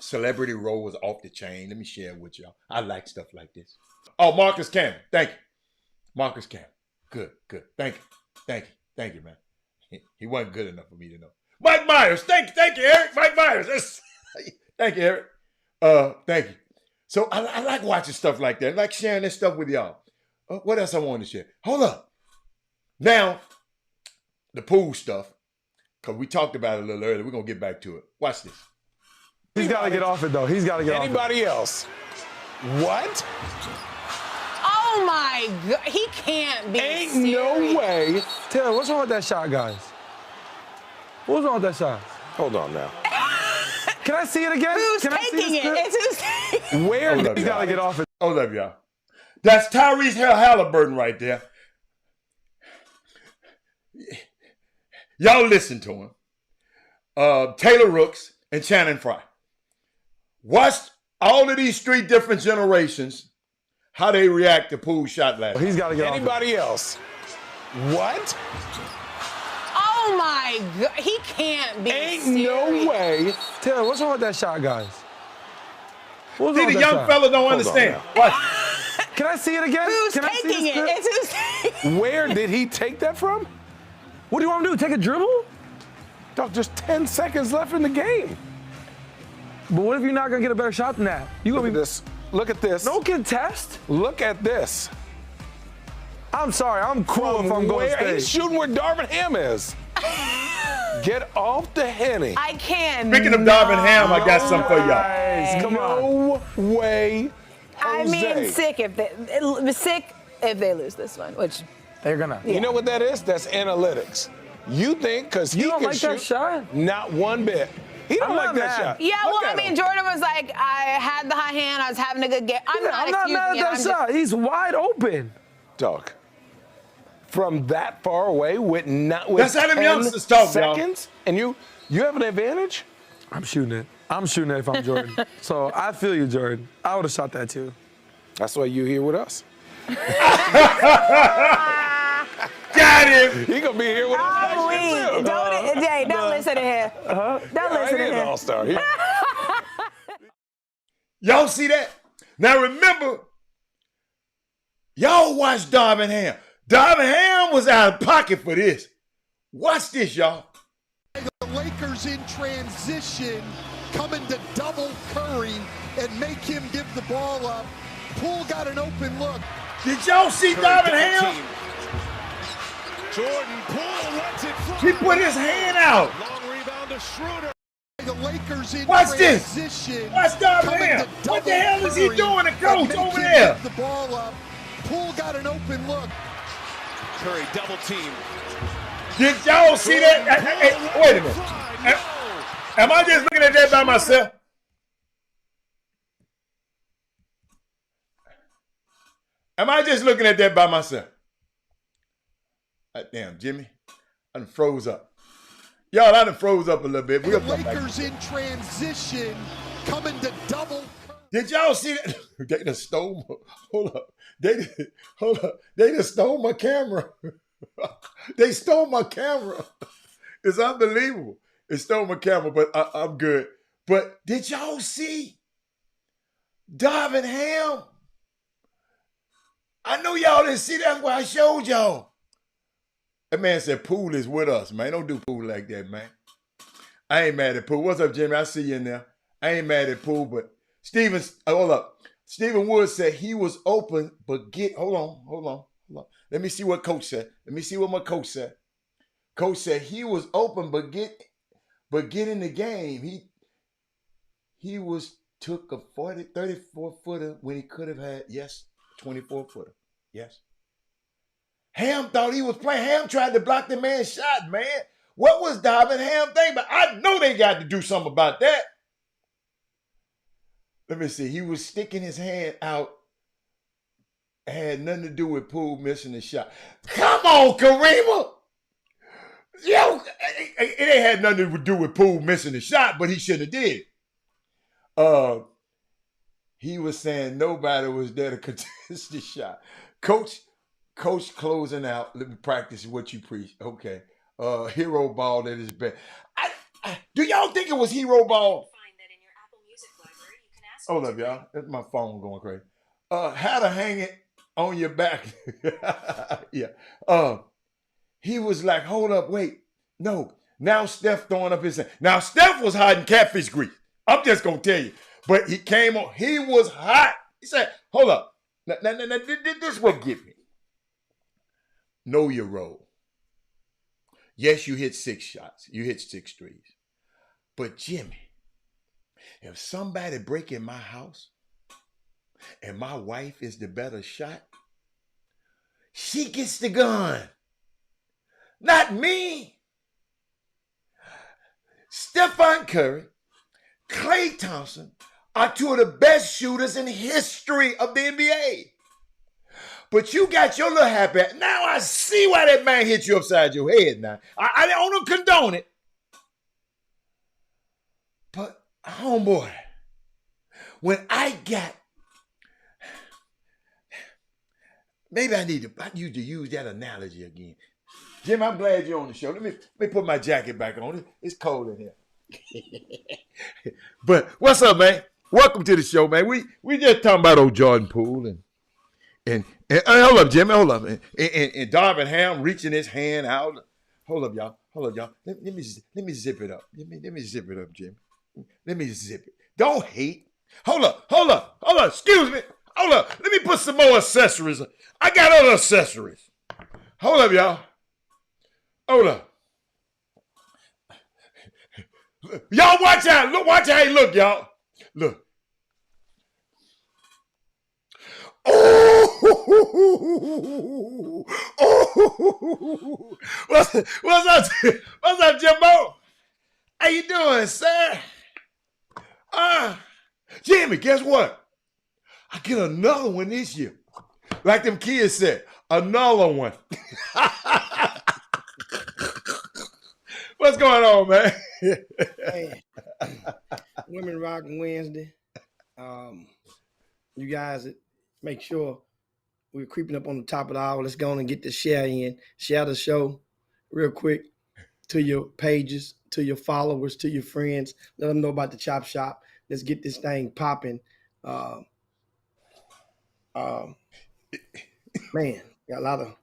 Celebrity Row was off the chain. Let me share it with y'all. I like stuff like this. Oh, Marcus Cannon. Thank you. Marcus Cannon. Good. Thank you, man. He wasn't good enough for me to know. Mike Myers. Thank you, Eric. Mike Myers. Thank you, Eric. Thank you. So I like watching stuff like that. I like sharing this stuff with y'all. What else I want to share? Hold up. Now, the pool stuff, because we talked about it a little earlier. We're going to get back to it. Watch this. He's got to get off it, though. He's got to get off it. Anybody else? What? Oh, my God. He can't be Ain't serious. no way. Taylor, what's wrong with that shot, guys? What's wrong with that shot? Hold on now. Can I see it again? Who's Can I see taking this it? clip? It's who's Where Hold did up, He's got to get off it. Hold up, y'all. That's Tyrese Halliburton right there. Y'all listen to him. Taylor Rooks and Channing Frye. Watch all of these three different generations, how they react to pool shot last. He's got to get off it. Anybody else? What? Oh, my God. He can't be Ain't serious. no way. Taylor, what's wrong with that shot, guys? What's See, wrong the with that young shot? fella don't understand. Watch. Can I see it again? Who's Can I see taking this it? clip? It's who's taking Where did he take that from? What do you want him to do? Take a dribble? Dog, just 10 seconds left in the game. But what if you're not going to get a better shot than that? You Look going at to be this. Look at this. no contest? Look at this. I'm sorry. I'm cool if I'm going Where stage. he's shooting where Darvin Ham is. Get off the Henny. I can't. Speaking of Darvin Ham, I got something for y'all. Guys, come on. No way. I Jose. mean, sick if they lose this one, which They're going to. You know what that is? That's analytics. You think because he You don't can like shoot that shot? Not one bit. He don't I'm like not that mad. shot. yeah. Look Well, I at mean, him. Jordan was like, I had the high hand, I was having a good game. I'm Yeah, not I'm not mad excusing at it. that shot. He's wide open. Dog. From that far away with not with That's how them 10 youngsters talk, y'all. seconds, and you have an advantage. I'm shooting it. I'm shooting it if I'm Jordan. So I feel you, Jordan. I would have shot that too. That's why you here with us. Got him. He gonna be here with us Oh, next year, too. don't listen to him. Don't listen He to is an him. all-star. Y'all see that? Now remember, y'all watch Darvin Ham. Darvin Ham was out of pocket for this. Watch this, y'all. The Lakers in transition, coming to double Curry and make him give the ball up. Poole got an open look. Did y'all see Darvin Ham? Jordan Poole lets it fly. He put his hand out. Long rebound to Schroeder. The Lakers in Watch this. transition. Watch Darvin coming Ham. to What the double hell is he Curry doing, the and coach make over him there? give the ball up. Poole got an open look. Curry double team. Did y'all see that? Hey, wait a minute. Am I just looking at that by myself? Am I just looking at that by myself? Damn, Jimmy. I done froze up. Y'all, I done froze up a little bit. We'll The come back. Lakers in transition, coming to double. Did y'all see that? They done stole my, hold up. They just stole my camera. They stole my camera. It's unbelievable. They stole my camera, but I'm good. But did y'all see Darvin Ham? I know y'all didn't see. That's why I showed y'all. That man said Poole is with us, man. Don't do Poole like that, man. I ain't mad at Poole. What's up, Jimmy? I see you in there. I ain't mad at Poole, but hold up. Stephen Wood said he was open, but hold on. Let me see what coach said. Let me see what my coach said. Coach said he was open, but get in the game. He took a 34-footer when he could have had, 24-footer. Yes. Ham thought he was playing. Ham tried to block the man's shot, man. What was Darvin Ham thinking? But I know they got to do something about that. Let me see. He was sticking his hand out. It had nothing to do with Poole missing the shot. Come on, Karima. Yo, it ain't had nothing to do with Poole missing the shot, but he shouldn't have did. He was saying nobody was there to contest the shot. Coach closing out. Let me practice what you preach. Okay. Hero ball at his best. Do y'all think it was hero ball? Hold up, y'all. That's my phone going crazy. How to hang it on your back. Yeah. He was like, hold up, wait. No, Now Steph throwing up his hand. Now Steph was hiding catfish grease. I'm just gonna tell you. But he came on. He was hot. He said, "Hold up. Now, this will get me. Know your role. Yes, you hit 6 shots. You hit 6 threes. But Jimmy, if somebody break in my house and my wife is the better shot, she gets the gun. Not me. Stephen Curry, Klay Thompson are 2 of the best shooters in history of the NBA. But you got your little happy. Now I see why that man hit you upside your head now. I don't condone it. But, homeboy, when I got, maybe I need to use that analogy again. Jim, I'm glad you're on the show. Let me put my jacket back on. It's cold in here. But what's up, man? Welcome to the show, man. We just talking about old Jordan Poole and hold up, Jimmy, hold up. And Darvin Ham reaching his hand out. Hold up, y'all. Let me zip it up. Let me zip it up, Jimmy. Let me zip it. Don't hate. Hold up. Excuse me. Hold up. Let me put some more accessories. I got other accessories. Hold up, y'all. Hold up. Y'all watch out. Look, watch how he look, y'all. Look. Oh. What's up, Jimbo? How you doing, sir? Jimmy, guess what? I get another one this year. Like them kids said, another one. What's going on, man? Hey, Women Rockin' Wednesday. You guys make sure we're creeping up on the top of the hour. Let's go on and get the share in. Share the show real quick to your pages, to your followers, to your friends. Let them know about the Chop Shop. Let's get this thing popping. Man, got a lot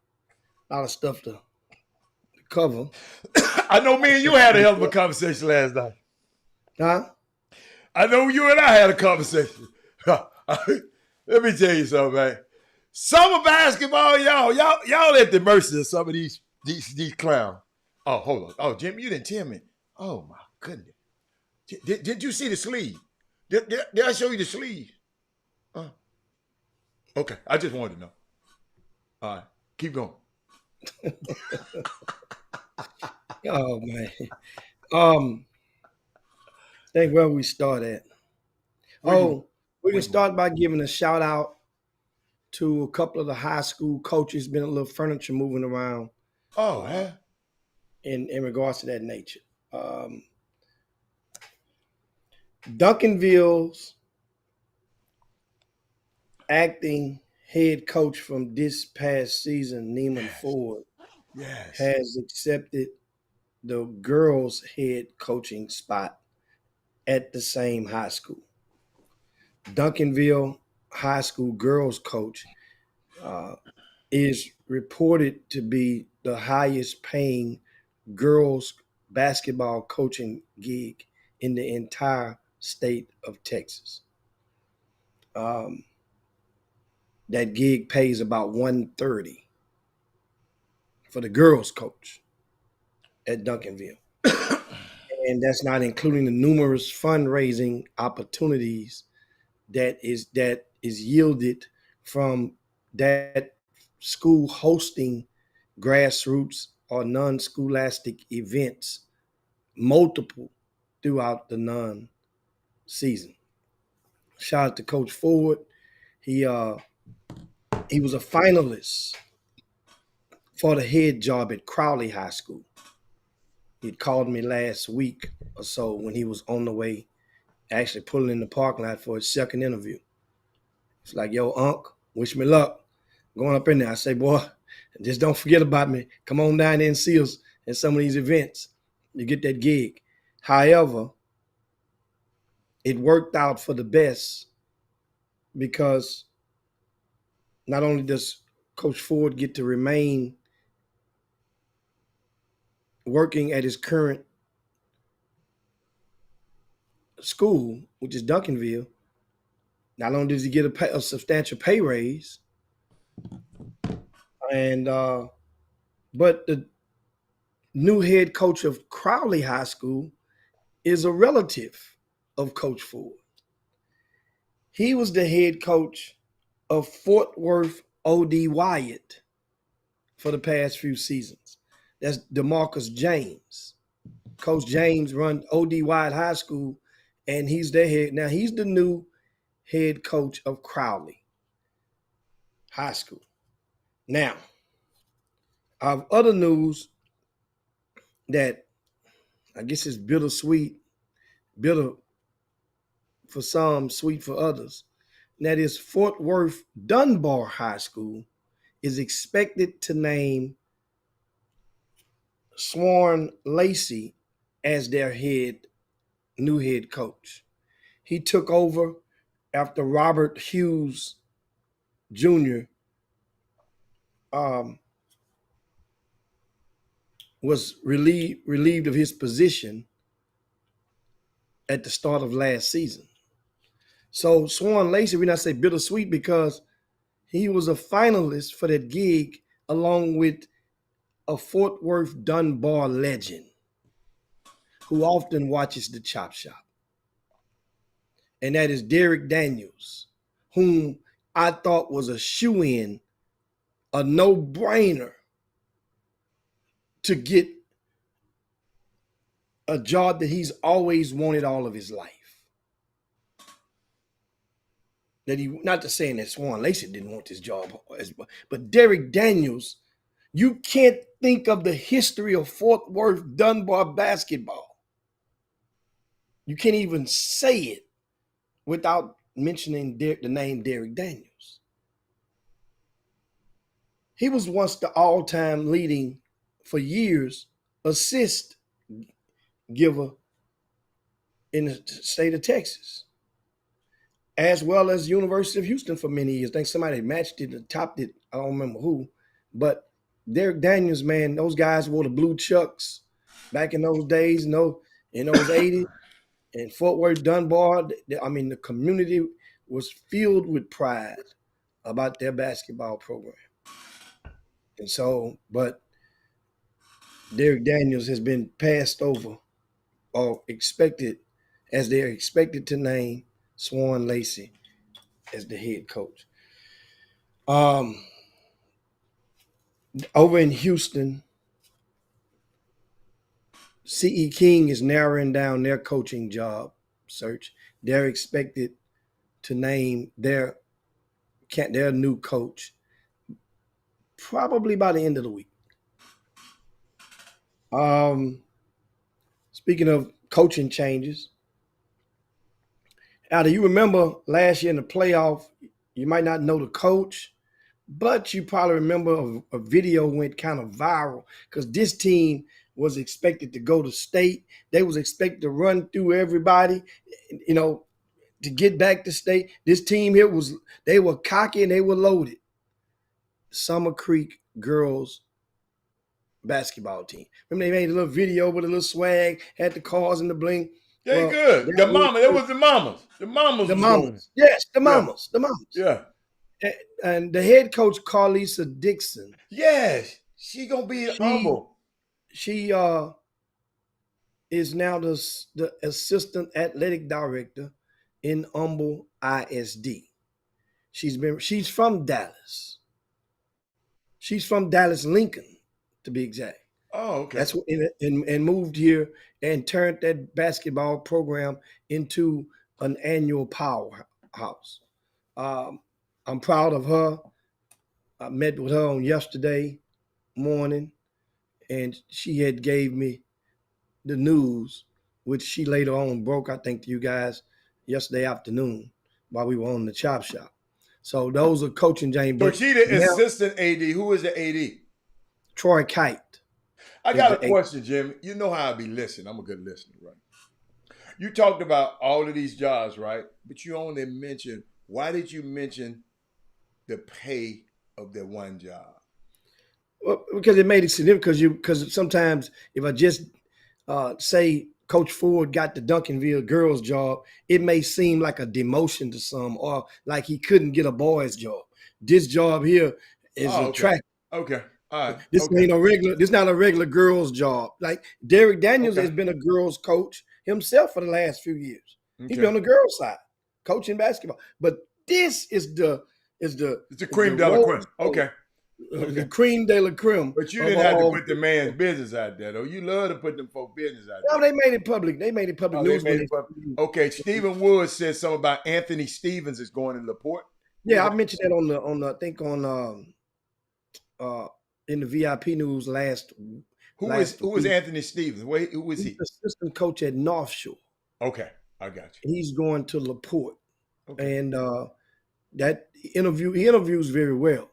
of stuff to cover. I know me and you had a hell of a conversation last night. Huh? I know you and I had a conversation. Let me tell you something, man. Summer basketball, y'all at the mercy of some of these clowns. Oh, hold on. Oh, Jim, you didn't tell me. Oh my goodness. Did you see the sleeve? Did I show you the sleeve? Okay, I just wanted to know. All right, keep going. Oh man. I think where we start at. We can start by giving a shout out to a couple of the high school coaches. Been a little furniture moving around. Oh, huh? In regards to that nature. Duncanville's acting head coach from this past season, Neiman Ford, has accepted the girls' head coaching spot at the same high school. Duncanville High School girls coach is reported to be the highest paying girls basketball coaching gig in the entire state of Texas. That gig pays about $130 for the girls coach at Duncanville. And that's not including the numerous fundraising opportunities that is yielded from that school hosting grassroots or non-scholastic events, multiple throughout the non-season. Shout out to Coach Ford. He was a finalist for the head job at Crowley High School. He'd called me last week or so when he was on the way, actually pulling in the parking lot for his second interview. It's like, yo, Unc, wish me luck. Going up in there, I say, boy, just don't forget about me. Come on down there and see us at some of these events. You get that gig. However, it worked out for the best because not only does Coach Ford get to remain working at his current school, which is Duncanville, not only does he get a substantial pay raise, and but the new head coach of Crowley High School is a relative of Coach Ford. He was the head coach of Fort Worth O.D. Wyatt for the past few seasons. That's DeMarcus James. Coach James runs O.D. Wyatt High School, and he's their head. Now, he's the new head coach of Crowley High School. Now, I have other news that I guess is bittersweet, bitter for some, sweet for others. And that is Fort Worth Dunbar High School is expected to name Swan Lacey as their new head coach. He took over after Robert Hughes Jr. Was relieved of his position at the start of last season. So Swan Lacey, we not say bittersweet because he was a finalist for that gig along with a Fort Worth Dunbar legend who often watches the Chop Shop. And that is Derek Daniels, whom I thought was a shoo-in, a no-brainer to get a job that he's always wanted all of his life. Not to saying that Swan Lacey didn't want this job, but Derek Daniels, you can't think of the history of Fort Worth Dunbar basketball. You can't even say it without mentioning the name Derek Daniels. He was once the all-time leading, for years, assist giver in the state of Texas, as well as University of Houston for many years. I think somebody matched it or topped it. I don't remember who. But Derek Daniels, man, those guys wore the blue chucks back in those days, in those 80s. And Fort Worth Dunbar, the community was filled with pride about their basketball program. And so, but Derek Daniels has been passed over or they're expected to name Swan Lacey as the head coach. Over in Houston, C.E. King is narrowing down their coaching job search. They're expected to name their new coach probably by the end of the week. Speaking of coaching changes, Al, do you remember last year in the playoff? You might not know the coach, but you probably remember a video went kind of viral because this team was expected to go to state. They was expected to run through everybody, to get back to state. This team here they were cocky and they were loaded. Summer Creek girls basketball team. Remember they made a little video with a little swag, had the cars and the bling. They good. It was the mamas. The mamas. Yes, the mamas. The mamas. Yeah. And the head coach, Carlisa Dixon. Yes. She gonna be humble. She is now the assistant athletic director in Humble ISD. She's from Dallas. She's from Dallas Lincoln, to be exact. Oh, okay. That's what, and moved here and turned that basketball program into an annual powerhouse. I'm proud of her. I met with her on yesterday morning, and she had gave me the news, which she later on broke, I think, to you guys yesterday afternoon while we were on the Chop Shop. So those are coaching James. But she the assistant AD. Who is the AD? Troy Kite. I got a question, Jim. You know how I be listening. I'm a good listener, right? You talked about all of these jobs, right? But you only mentioned, why did you mention the pay of that one job? Well, because it made it significant. Because sometimes if I just say Coach Ford got the Duncanville girls' job, it may seem like a demotion to some, or like he couldn't get a boys' job. This job here is Oh, okay. attractive. Okay. All right. This Okay. ain't a regular. This not a regular girls' job. Like Derek Daniels Okay. has been a girls' coach himself for the last few years. He's Okay. been on the girls' side, coaching basketball. But this is the It's the cream de la creme. Okay. the cream de la creme. But you of didn't have to all- put the man's business out there, though. You love to put them folk business out there. No, they made it public. They made it public Oh, they news. made when it public. Okay, Stephen Woods said something about Anthony Stevens is going to LaPorte. Yeah, I mentioned that on the I think on in the VIP news last. Who last is week. Anthony Stevens? Who is He's he? the assistant coach at North Shore. Okay, I got you. He's going to LaPorte, Okay. and that he interviews very well.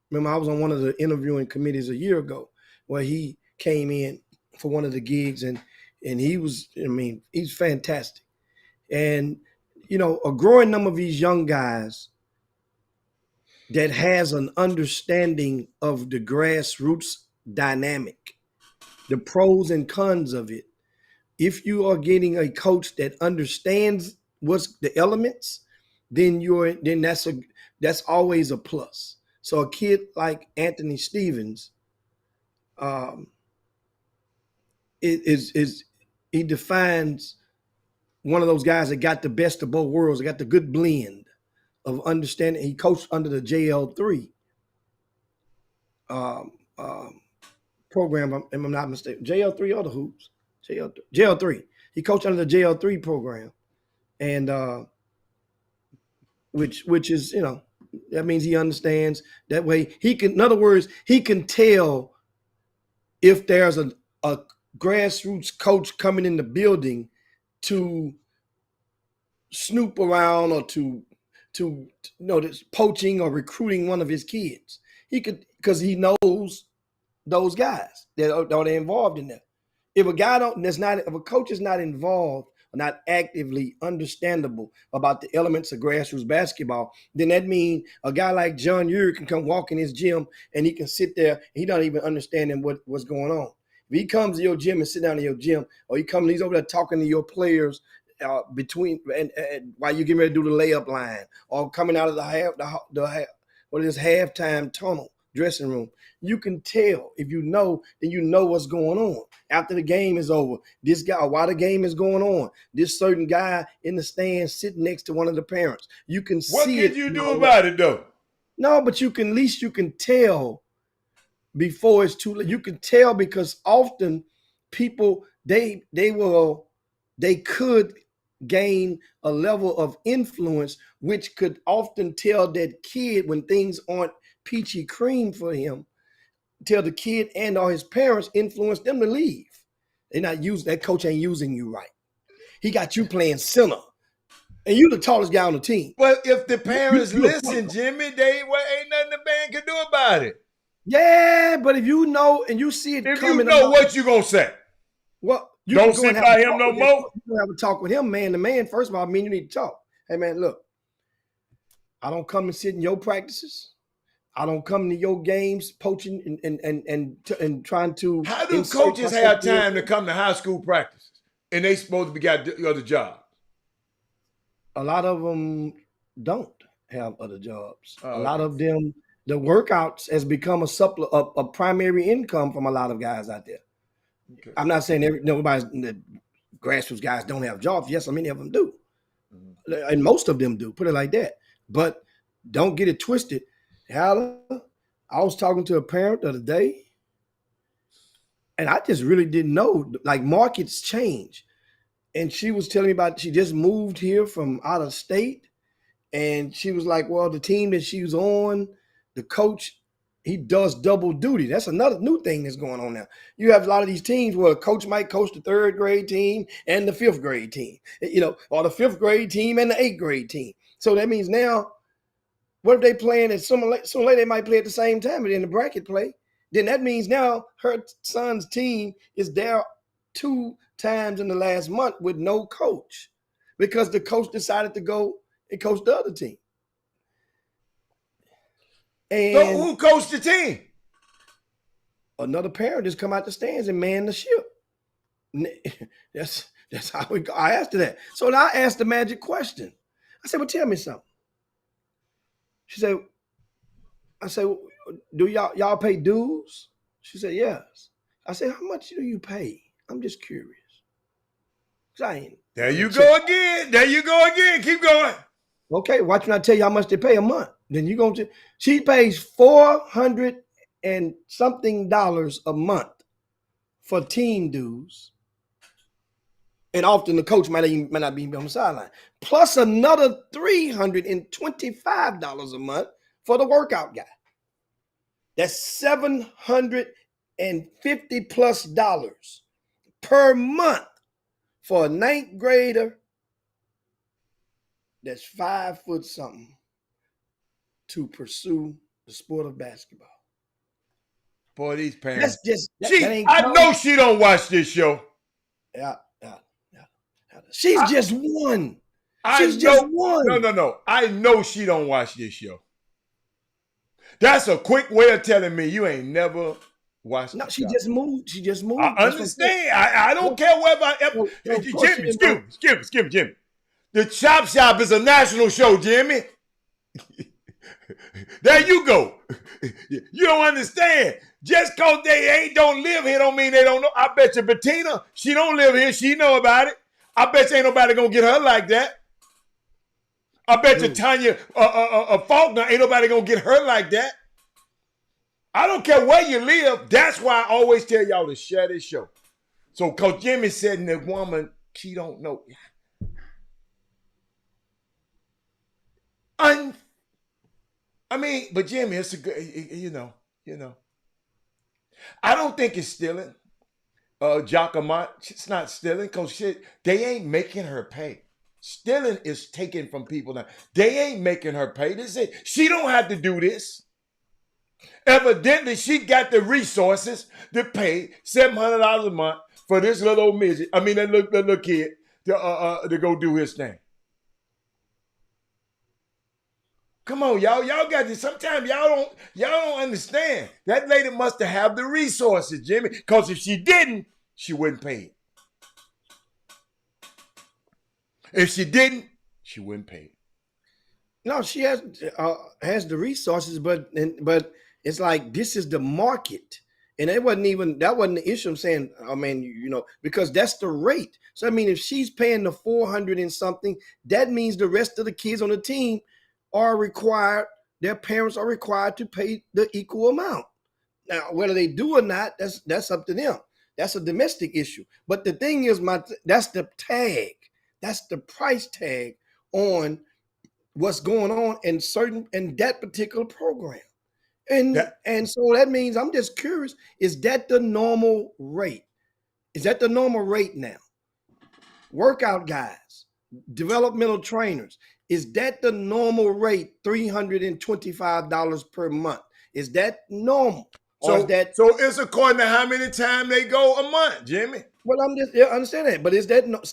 Remember, I was on one of the interviewing committees a year ago where he came in for one of the gigs, and he was, I mean, he's fantastic. And you know, a growing number of these young guys that has an understanding of the grassroots dynamic, the pros and cons of it. If you are getting a coach that understands what's the elements, then that's always a plus. So a kid like Anthony Stevens, he defines one of those guys that got the best of both worlds. That got the good blend of understanding. He coached under the JL3 program, if I'm not mistaken. JL3 or the Hoops? JL3. He coached under the JL3 program, and which is, you know, that means he understands. That way he can, in other words, he can tell if there's a grassroots coach coming in the building to snoop around or to you know, this poaching or recruiting one of his kids. He could, because he knows those guys that are involved in that. If a coach is not involved or not actively understandable about the elements of grassroots basketball, then that means a guy like John Ure can come walk in his gym and he can sit there and he don't even understand what's going on. If he comes to your gym and sit down in your gym, or he's over there talking to your players between and while you're getting ready to do the layup line, or coming out of the halftime tunnel dressing room, you can tell. If you know, then you know what's going on. After the game is over, this guy, while the game is going on, this certain guy in the stands sitting next to one of the parents. You can see it. What can you do about it, though? No, but at least you can tell before it's too late. You can tell, because often people they could gain a level of influence, which could often tell that kid, when things aren't peachy cream for him, tell the kid and or his parents, influence them to leave. They're not using, that coach ain't using you right. He got you playing center, and you the tallest guy on the team. Well, if the parents listen, Jimmy, ain't nothing the man can do about it. Yeah, but if you know and you see it if coming, you know what you gonna say. Well, you don't sit by him no more. You have a talk with him, man to man. First of all, I mean, you need to talk. Hey, man, look, I don't come and sit in your practices. I don't come to your games poaching and trying to. How do coaches have time to come to high school practices and they supposed to be got other jobs? A lot of them don't have other jobs. A lot of them, the workouts has become a primary income from a lot of guys out there. Okay. I'm not saying the grassroots guys don't have jobs. Yes, many of them do. Mm-hmm. And most of them do, put it like that. But don't get it twisted. I was talking to a parent the other day, and I just really didn't know. Like, markets change. And she was telling me about, she just moved here from out of state. And she was like, well, the team that she was on, the coach, he does double duty. That's another new thing that's going on now. You have a lot of these teams where a coach might coach the 3rd grade team and the 5th grade team, you know, or the 5th grade team and the 8th grade team. So that means now, what if they playing at some later they might play at the same time, but in the bracket play? Then that means now her son's team is there 2 times in the last month with no coach, because the coach decided to go and coach the other team. And so who coached the team? another parent just come out the stands and man the ship. That's how we go. I asked her that. So now I asked the magic question. I said, well, tell me something. She said, I said, do y'all pay dues? She said, yes. I said, how much do you pay? I'm just curious. There you go again. There you go again. Keep going. Okay, watch me I tell you how much they pay a month. Then you're going to, she pays $400 and something a month for team dues. And often the coach might not be on the sideline. Plus another $325 a month for the workout guy. That's $750+ per month for a ninth grader that's 5 foot something to pursue the sport of basketball. Boy, these parents. I know she don't watch this show. Yeah. She's just one. Just one. No. I know she don't watch this show. That's a quick way of telling me you ain't never watched. No, she just moved. I understand. I don't care whether Jimmy, excuse me, Jimmy. The Chop Shop is a national show, Jimmy. There you go. You don't understand. Just because they don't live here don't mean they don't know. I bet you Bettina, she don't live here. She know about it. I bet you ain't nobody gonna get her like that. I bet you Tanya Faulkner ain't nobody gonna get her like that. I don't care where you live. That's why I always tell y'all to share this show. So Coach Jimmy said, the woman, she don't know. But Jimmy, it's a good, you know. I don't think it's stealing. Jacquemont, it's not stealing because they ain't making her pay. Stealing is taken from people now. They ain't making her pay. She don't have to do this. Evidently, she got the resources to pay $700 a month for this little old midget. That little kid to go do his thing. Come on, y'all. Y'all got this. Sometimes y'all don't understand. That lady must have the resources, Jimmy. Because if she didn't, she wouldn't pay it. If she didn't, she wouldn't pay it. No, she has the resources, but it's like this is the market. And that wasn't the issue. I'm saying, because that's the rate. So if she's paying the 400 and something, that means the rest of the kids on the team are required, their parents are required to pay the equal amount. Now, whether they do or not, that's up to them. That's a domestic issue. But the thing is, that's the tag. That's the price tag on what's going on in that particular program. And so that means I'm just curious, is that the normal rate? Is that the normal rate now? Workout guys, developmental trainers, is that the normal rate, $325 per month? Is that normal? So it's according to how many times they go a month, Jimmy. Well, I'm just understand that, but is that a normal?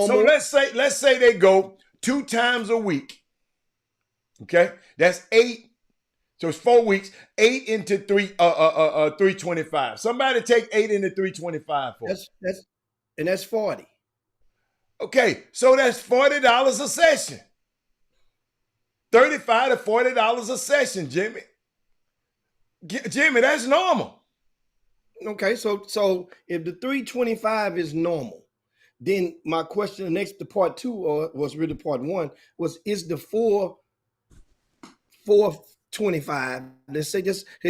So let's say they go 2 times a week. Okay, that's 8. So it's 4 weeks. 8 into 325. Somebody take 8 into 325 for that's 40. Okay, so that's $40 a session. $35 to $40 a session, Jimmy. Jimmy, that's normal. Okay, so if the 325 is normal, then my question, the next to part 2, or was really part 1, is the 425? They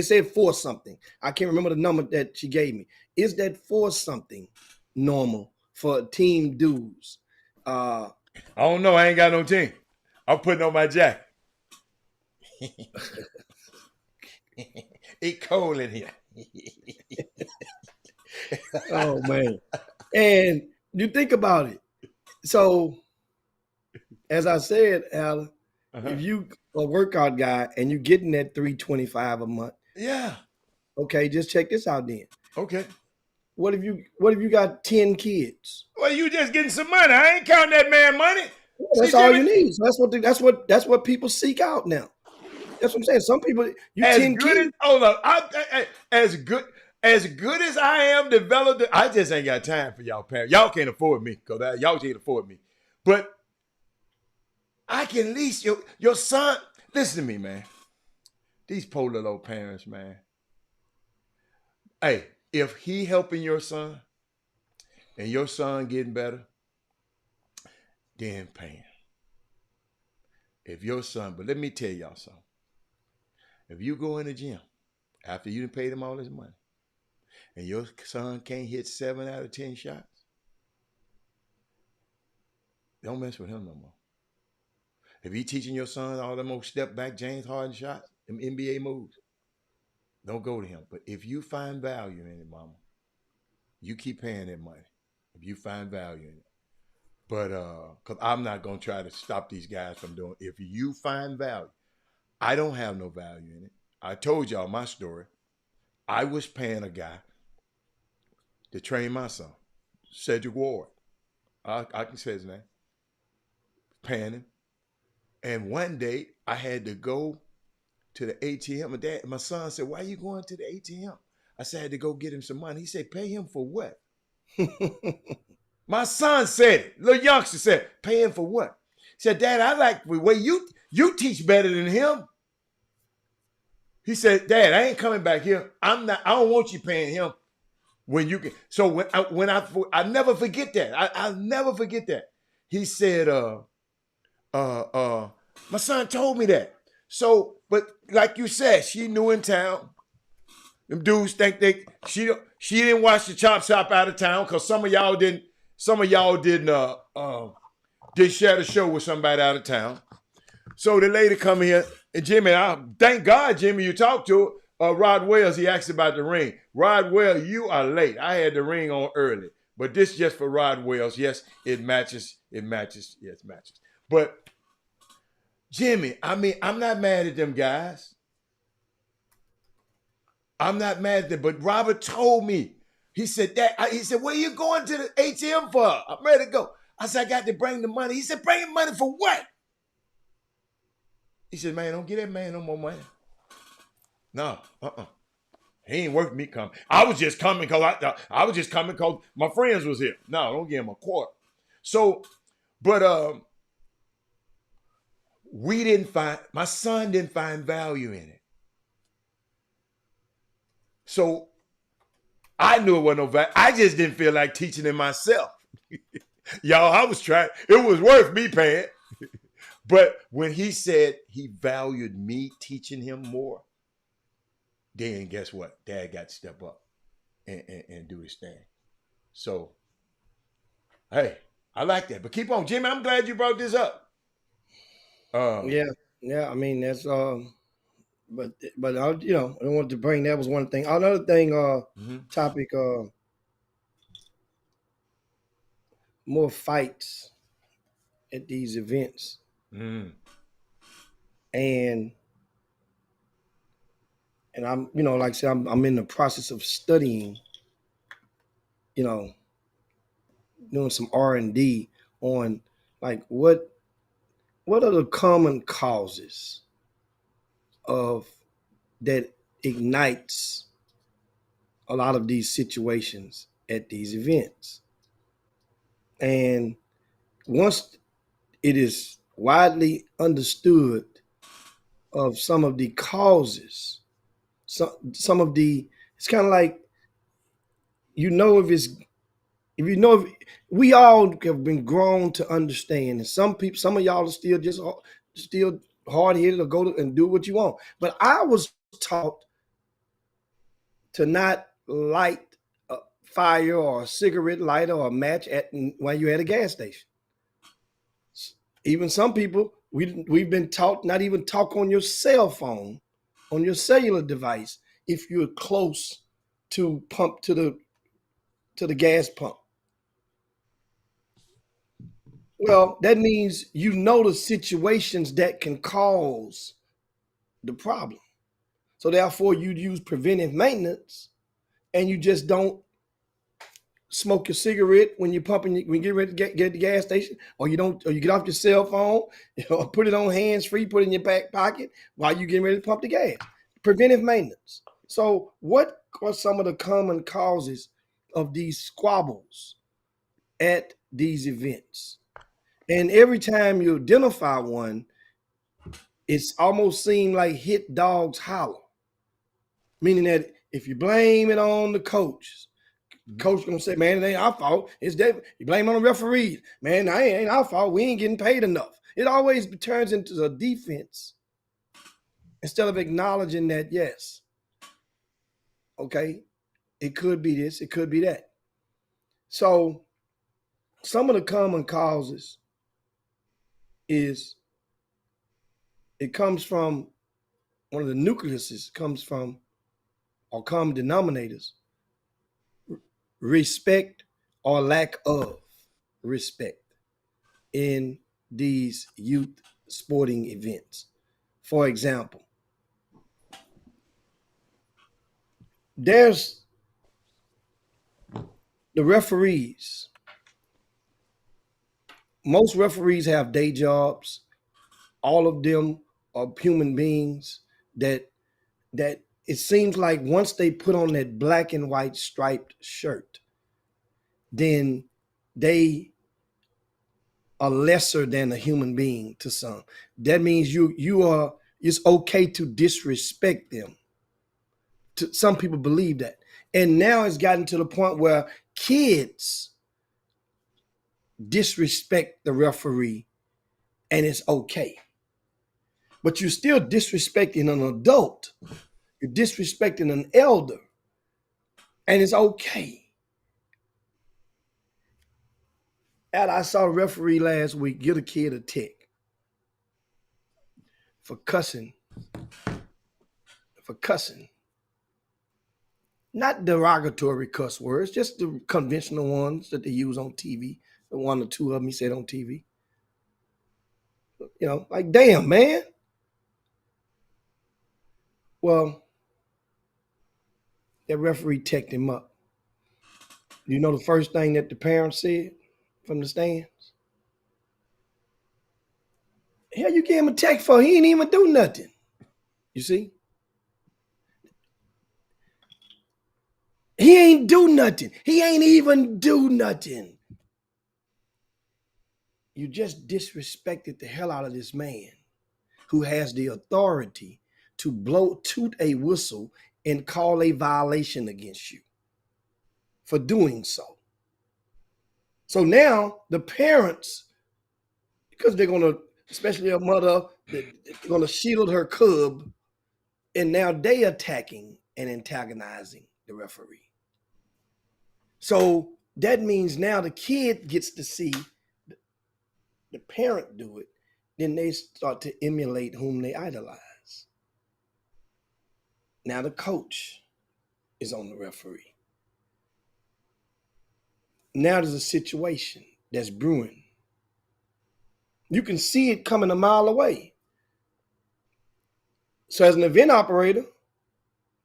said 4 something. I can't remember the number that she gave me. Is that 4 something normal for team dues? I don't know. I ain't got no team. I'm putting on my jacket. It's cold in here. Oh man. And you think about it. So as I said, Alan, if you a workout guy and you're getting that $325 a month. Yeah. Okay, just check this out then. Okay. What if you got 10 kids? Well, you just getting some money. I ain't counting that man money. Well, that's all you need. So that's what people seek out now. That's what I'm saying. Some people, you as 10 good as keys. hold up, as good as I am developed, I just ain't got time for y'all parents. Y'all can't afford me because y'all can't afford me. But I can at least your son. Listen to me, man. These poor little old parents, man. Hey, if he helping your son and your son getting better, then pay him. If your son, but let me tell y'all something. If you go in the gym after you done paid him all his money, and your son can't hit 7 out of 10 shots, don't mess with him no more. If he teaching your son all them old step back James Harden shots, them NBA moves, don't go to him. But if you find value in it, mama, you keep paying that money. If you find value in it. But because I'm not gonna try to stop these guys from doing it. If you find value, I don't have no value in it. I told y'all my story. I was paying a guy to train my son, Cedric Ward. I can say his name. Paying him. And one day I had to go to the ATM. My son said, "Why are you going to the ATM?" I said, "I had to go get him some money." He said, "Pay him for what?" My son said it. Little youngster said, "Pay him for what?" He said, "Dad, I like the way you teach better than him." He said, "Dad, I ain't coming back here. I don't want you paying him when you can." So when I never forget that. I'll never forget that. He said, my son told me that. So, but like you said, she knew in town. Them dudes think she didn't watch the Chop Shop out of town because some of y'all didn't share the show with somebody out of town. So the lady come here, and Jimmy, thank God, Jimmy, you talked to Rod Wells. He asked about the ring. Rod Wells, you are late. I had the ring on early, but this just for Rod Wells. Yes, it matches. It matches. Yes, it matches. But Jimmy, I mean, I'm not mad at them guys. I'm not mad at them, but Robert told me. He said, "Where you going to the ATM for?" I'm ready to go. I said, "I got to bring the money." He said, "Bring the money for what?" He said, "Man, don't get that man no more money." No, he ain't worth me coming. I was just coming because I was just coming because my friends was here. No, don't give him a quarter. So, but my son didn't find value in it. So I knew it wasn't no value. I just didn't feel like teaching him myself. Y'all, I was trying. It was worth me paying. But when he said he valued me teaching him more, then guess what? Dad got to step up and do his thing. So, hey, I like that. But keep on. Jimmy, I'm glad you brought this up. Yeah. I mean, that's but I I wanted to bring that was one thing. Another thing, topic, more fights at these events, and I'm like I said, I'm in the process of studying, doing some R&D on like what are the common causes of that ignites a lot of these situations at these events. And once it is widely understood of some of the causes, some of the, it's kind of like, we all have been grown to understand, and some of y'all are still hard-headed or go and do what you want. But I was taught to not light a fire or a cigarette lighter or a match when you're at a gas station. Even some people, we've been taught not even talk on your cell phone, on your cellular device, if you're close to the gas pump. Well, that means the situations that can cause the problem. So therefore, you'd use preventive maintenance, and you just don't smoke your cigarette when you're pumping, when you get ready to get at the gas station, or you don't, or you get off your cell phone, or put it on hands free, put it in your back pocket while you're getting ready to pump the gas. Preventive maintenance. So, what are some of the common causes of these squabbles at these events? And every time you identify one, it's almost seemed like hit dogs holler, meaning that if you blame it on the coach gonna say, man, it ain't our fault. It's David. You blame it on the referees. Man, it ain't our fault. We ain't getting paid enough. It always turns into a defense instead of acknowledging that, yes, okay, it could be this, it could be that. So some of the common causes is it comes from one of the nucleuses comes from, or common denominators, respect or lack of respect in these youth sporting events. For example, there's the referees. Most referees have day jobs. All of them are human beings that it seems like once they put on that black and white striped shirt, then they are lesser than a human being to some. That means it's okay to disrespect them. Some people believe that. And now it's gotten to the point where kids disrespect the referee and it's okay. But you're still disrespecting an adult. You're disrespecting an elder and it's okay. And I saw a referee last week get a kid a tick for cussing. Not derogatory cuss words, just the conventional ones that they use on TV. The one or two of them he said on TV. You know, like, damn, man. Well, that referee teched him up. You know the first thing that the parents said from the stands? Hell, you gave him a tech for? He ain't even do nothing. You see? He ain't do nothing. He ain't even do nothing. You just disrespected the hell out of this man who has the authority to toot a whistle and call a violation against you for doing so. So now the parents, because they're going to, especially a mother, they're going to shield her cub, and now they attacking and antagonizing the referee. So that means now the kid gets to see the parent do it, then they start to emulate whom they idolize. Now the coach is on the referee. Now there's a situation that's brewing. You can see it coming a mile away. So as an event operator,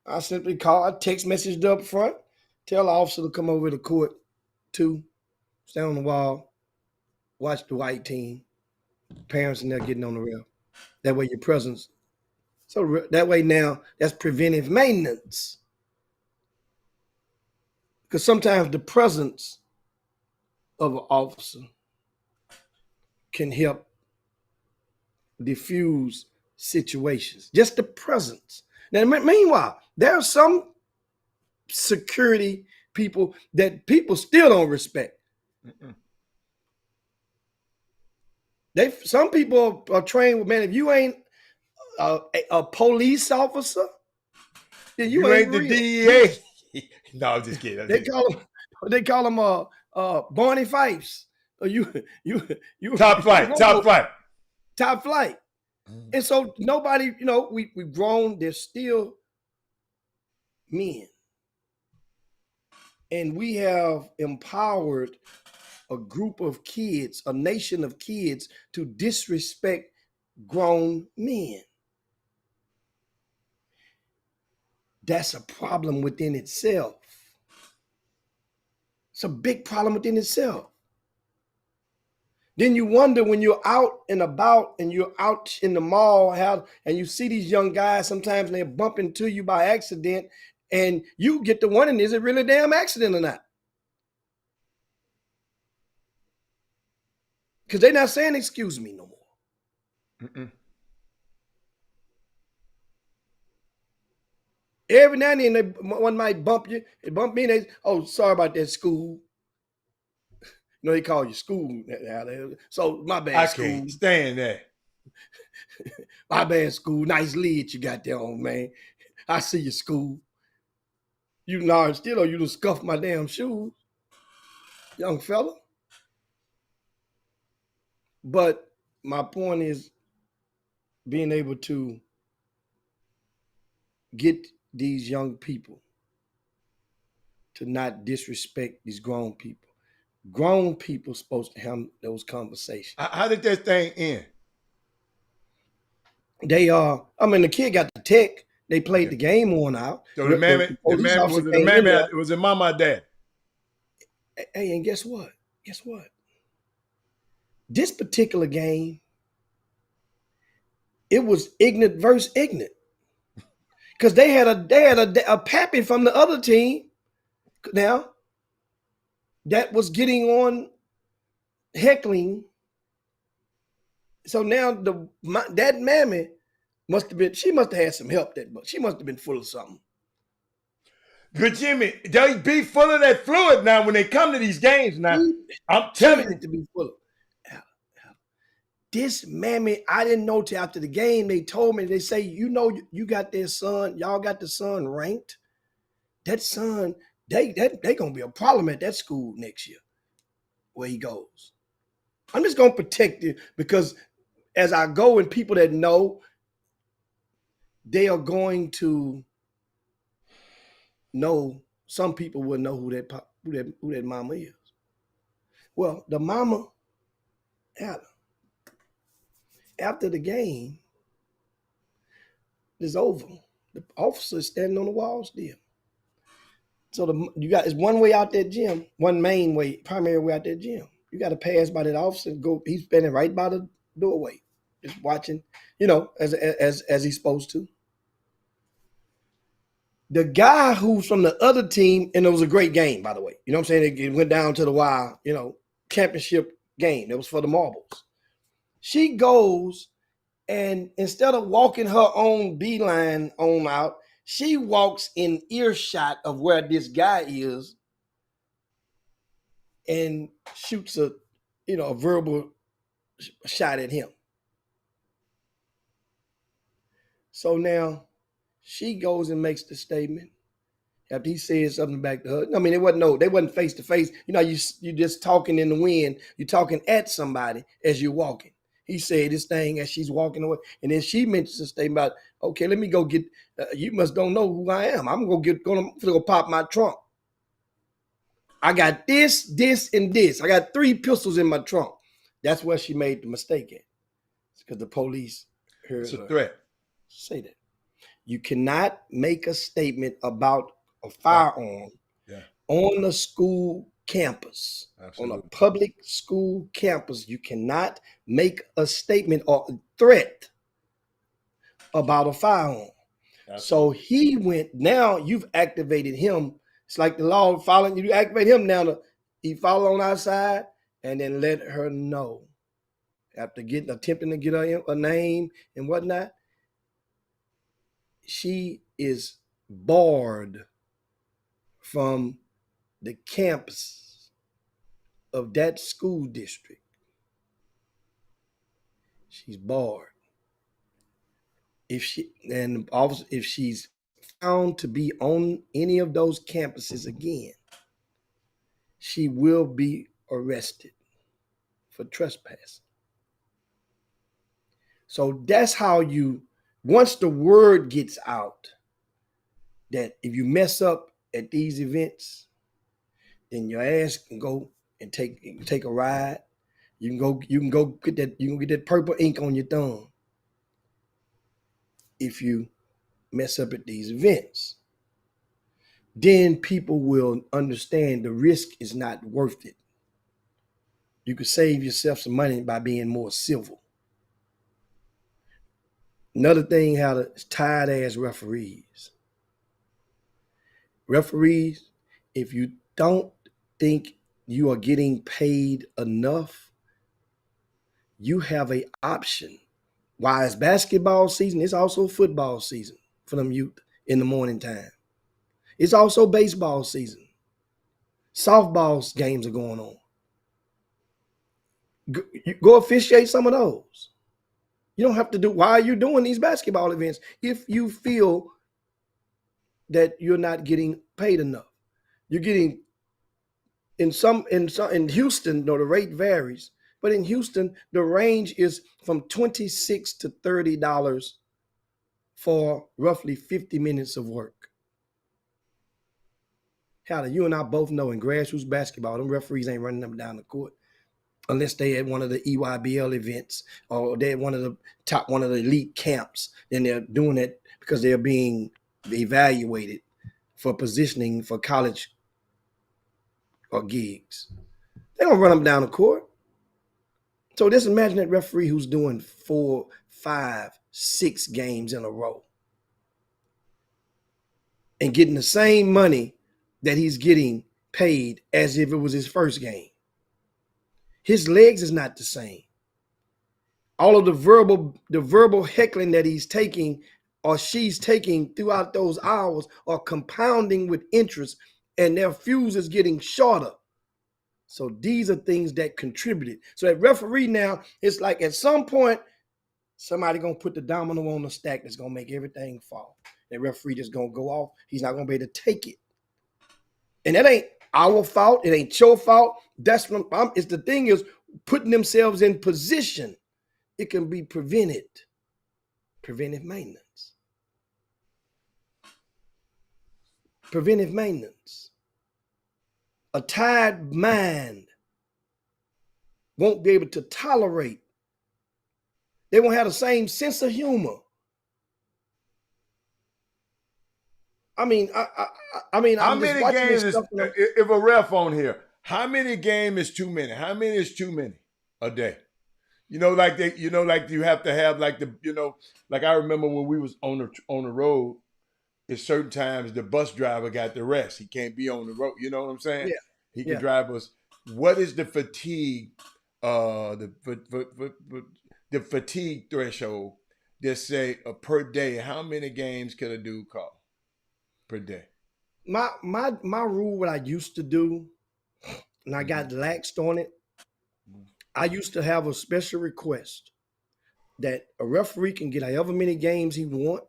I simply I text messaged up front, tell the officer to come over to court 2, stand on the wall, watch the white team, parents in there getting on the rail. That way your presence. So that way now, that's preventive maintenance. Because sometimes the presence of an officer can help diffuse situations. Just the presence. Now, meanwhile, there are some security people that people still don't respect. Some people are trained with, man, if you ain't a police officer, then you ain't the real. DEA. No, I'm just kidding. They call them Barney Fifes. Or you top flight. And so nobody, we've grown. There's still men, and we have empowered a group of kids, a nation of kids, to disrespect grown men. That's a problem within itself. It's a big problem within itself. Then you wonder when you're out and about and you're out in the mall and you see these young guys sometimes and they bump into you by accident and you get to wondering, is it really a damn accident or not? Because they're not saying excuse me no more. Mm-mm. Every now and then one might bump you. They bump me and they, oh, sorry about that, school. You know, they call you school. So my bad, I school. can't stand that. My bad, school. Nice lid you got there on, man. I see you, school. You large still, or you just scuff my damn shoes, young fella. But my point is being able to get these young people to not disrespect these grown people. Grown people supposed to have those conversations. How did that thing end? They I mean, the kid got the tech. They played the game on out. So the mammy was it mama or dad? Hey, and guess what? Guess what? This particular game, it was ignorant versus ignorant. Because they had a pappy from the other team now that was getting on heckling. So now that mammy must have had some help but she must have been full of something. But Jimmy, they be full of that fluid now when they come to these games now. I'm telling you. To be full of. This mammy, I didn't know till after the game. They told me, they say, you know, you got their son, y'all got the son ranked. That son, they gonna be a problem at that school next year where he goes. I'm just gonna protect it because as I go and people that know, they are going to know. Some people will know who that mama is. Well, the mama, after the game is over, the officer is standing on the wall still. So it's one way out that gym, one main way, primary way out that gym. You got to pass by that officer and go. He's standing right by the doorway, just watching, you know, as he's supposed to. The guy who's from the other team, and it was a great game, by the way. You know what I'm saying? It went down to the wire, you know, championship game. It was for the marbles. She goes, and instead of walking her own beeline on out, she walks in earshot of where this guy is and shoots a verbal shot at him. So now she goes and makes the statement after he said something back to her. I mean, they wasn't face to face. You know, you just talking in the wind. You're talking at somebody as you're walking. He said this thing as she's walking away. And then she mentions a statement about, okay, let me go get, you must don't know who I am. I'm going to go pop my trunk. I got this, and this. I got 3 pistols in my trunk. That's where she made the mistake at. It's because the police heard it's a her threat. Say that. You cannot make a statement about a firearm on a school campus. Absolutely. On a public school campus, you cannot make a statement or a threat about a firearm. Absolutely. So he went, now you've activated him. It's like the law following you activate him now. He followed on outside and then let her know. After attempting to get her name and whatnot, she is barred from the campus of that school district. She's barred. If she's found to be on any of those campuses again, she will be arrested for trespassing. So that's how once the word gets out that if you mess up at these events, then your ass can go and take a ride. You can go get that purple ink on your thumb if you mess up at these events. then people will understand the risk is not worth it. You could save yourself some money by being more civil. Another thing, how to tired ass referees. Referees, if you don't think you are getting paid enough, you have an option. While it's basketball season, it's also football season for them youth in the morning time. It's also baseball season. Softball games are going on. Go officiate some of those. You don't have to do, why are you doing these basketball events if you feel that you're not getting paid enough? You're getting in Houston, the rate varies, but in Houston, the range is from $26 to $30 for roughly 50 minutes of work. Howard, you and I both know in grassroots basketball, them referees ain't running them down the court unless they at one of the EYBL events or they're one of the elite camps. Then they're doing it because they're being evaluated for positioning for college or gigs. They're gonna run them down the court. So just imagine that referee who's doing 4, 5, 6 games in a row and getting the same money that he's getting paid as if it was his first game. His legs is not the same. All of the verbal heckling that he's taking or she's taking throughout those hours are compounding with interest, and their fuse is getting shorter. So these are things that contributed. So that referee now, it's like at some point, somebody gonna put the domino on the stack that's gonna make everything fall. That referee just gonna go off. He's not gonna be able to take it. And that ain't our fault. It ain't your fault. That's what it's the thing is putting themselves in position. It can be prevented. Preventive maintenance. Preventive maintenance. A tired mind won't be able to tolerate. They won't have the same sense of humor. I mean, how many games is if a ref on here? How many games is too many? How many is too many a day? You know, like you have to have like like I remember when we was on the road. At certain times, the bus driver got the rest. He can't be on the road. You know what I'm saying? Yeah. He can drive us. What is the fatigue? The fatigue threshold. Just say per day. How many games can a dude call per day? My rule, what I used to do, and I got laxed on it. I used to have a special request that a referee can get however many games he want,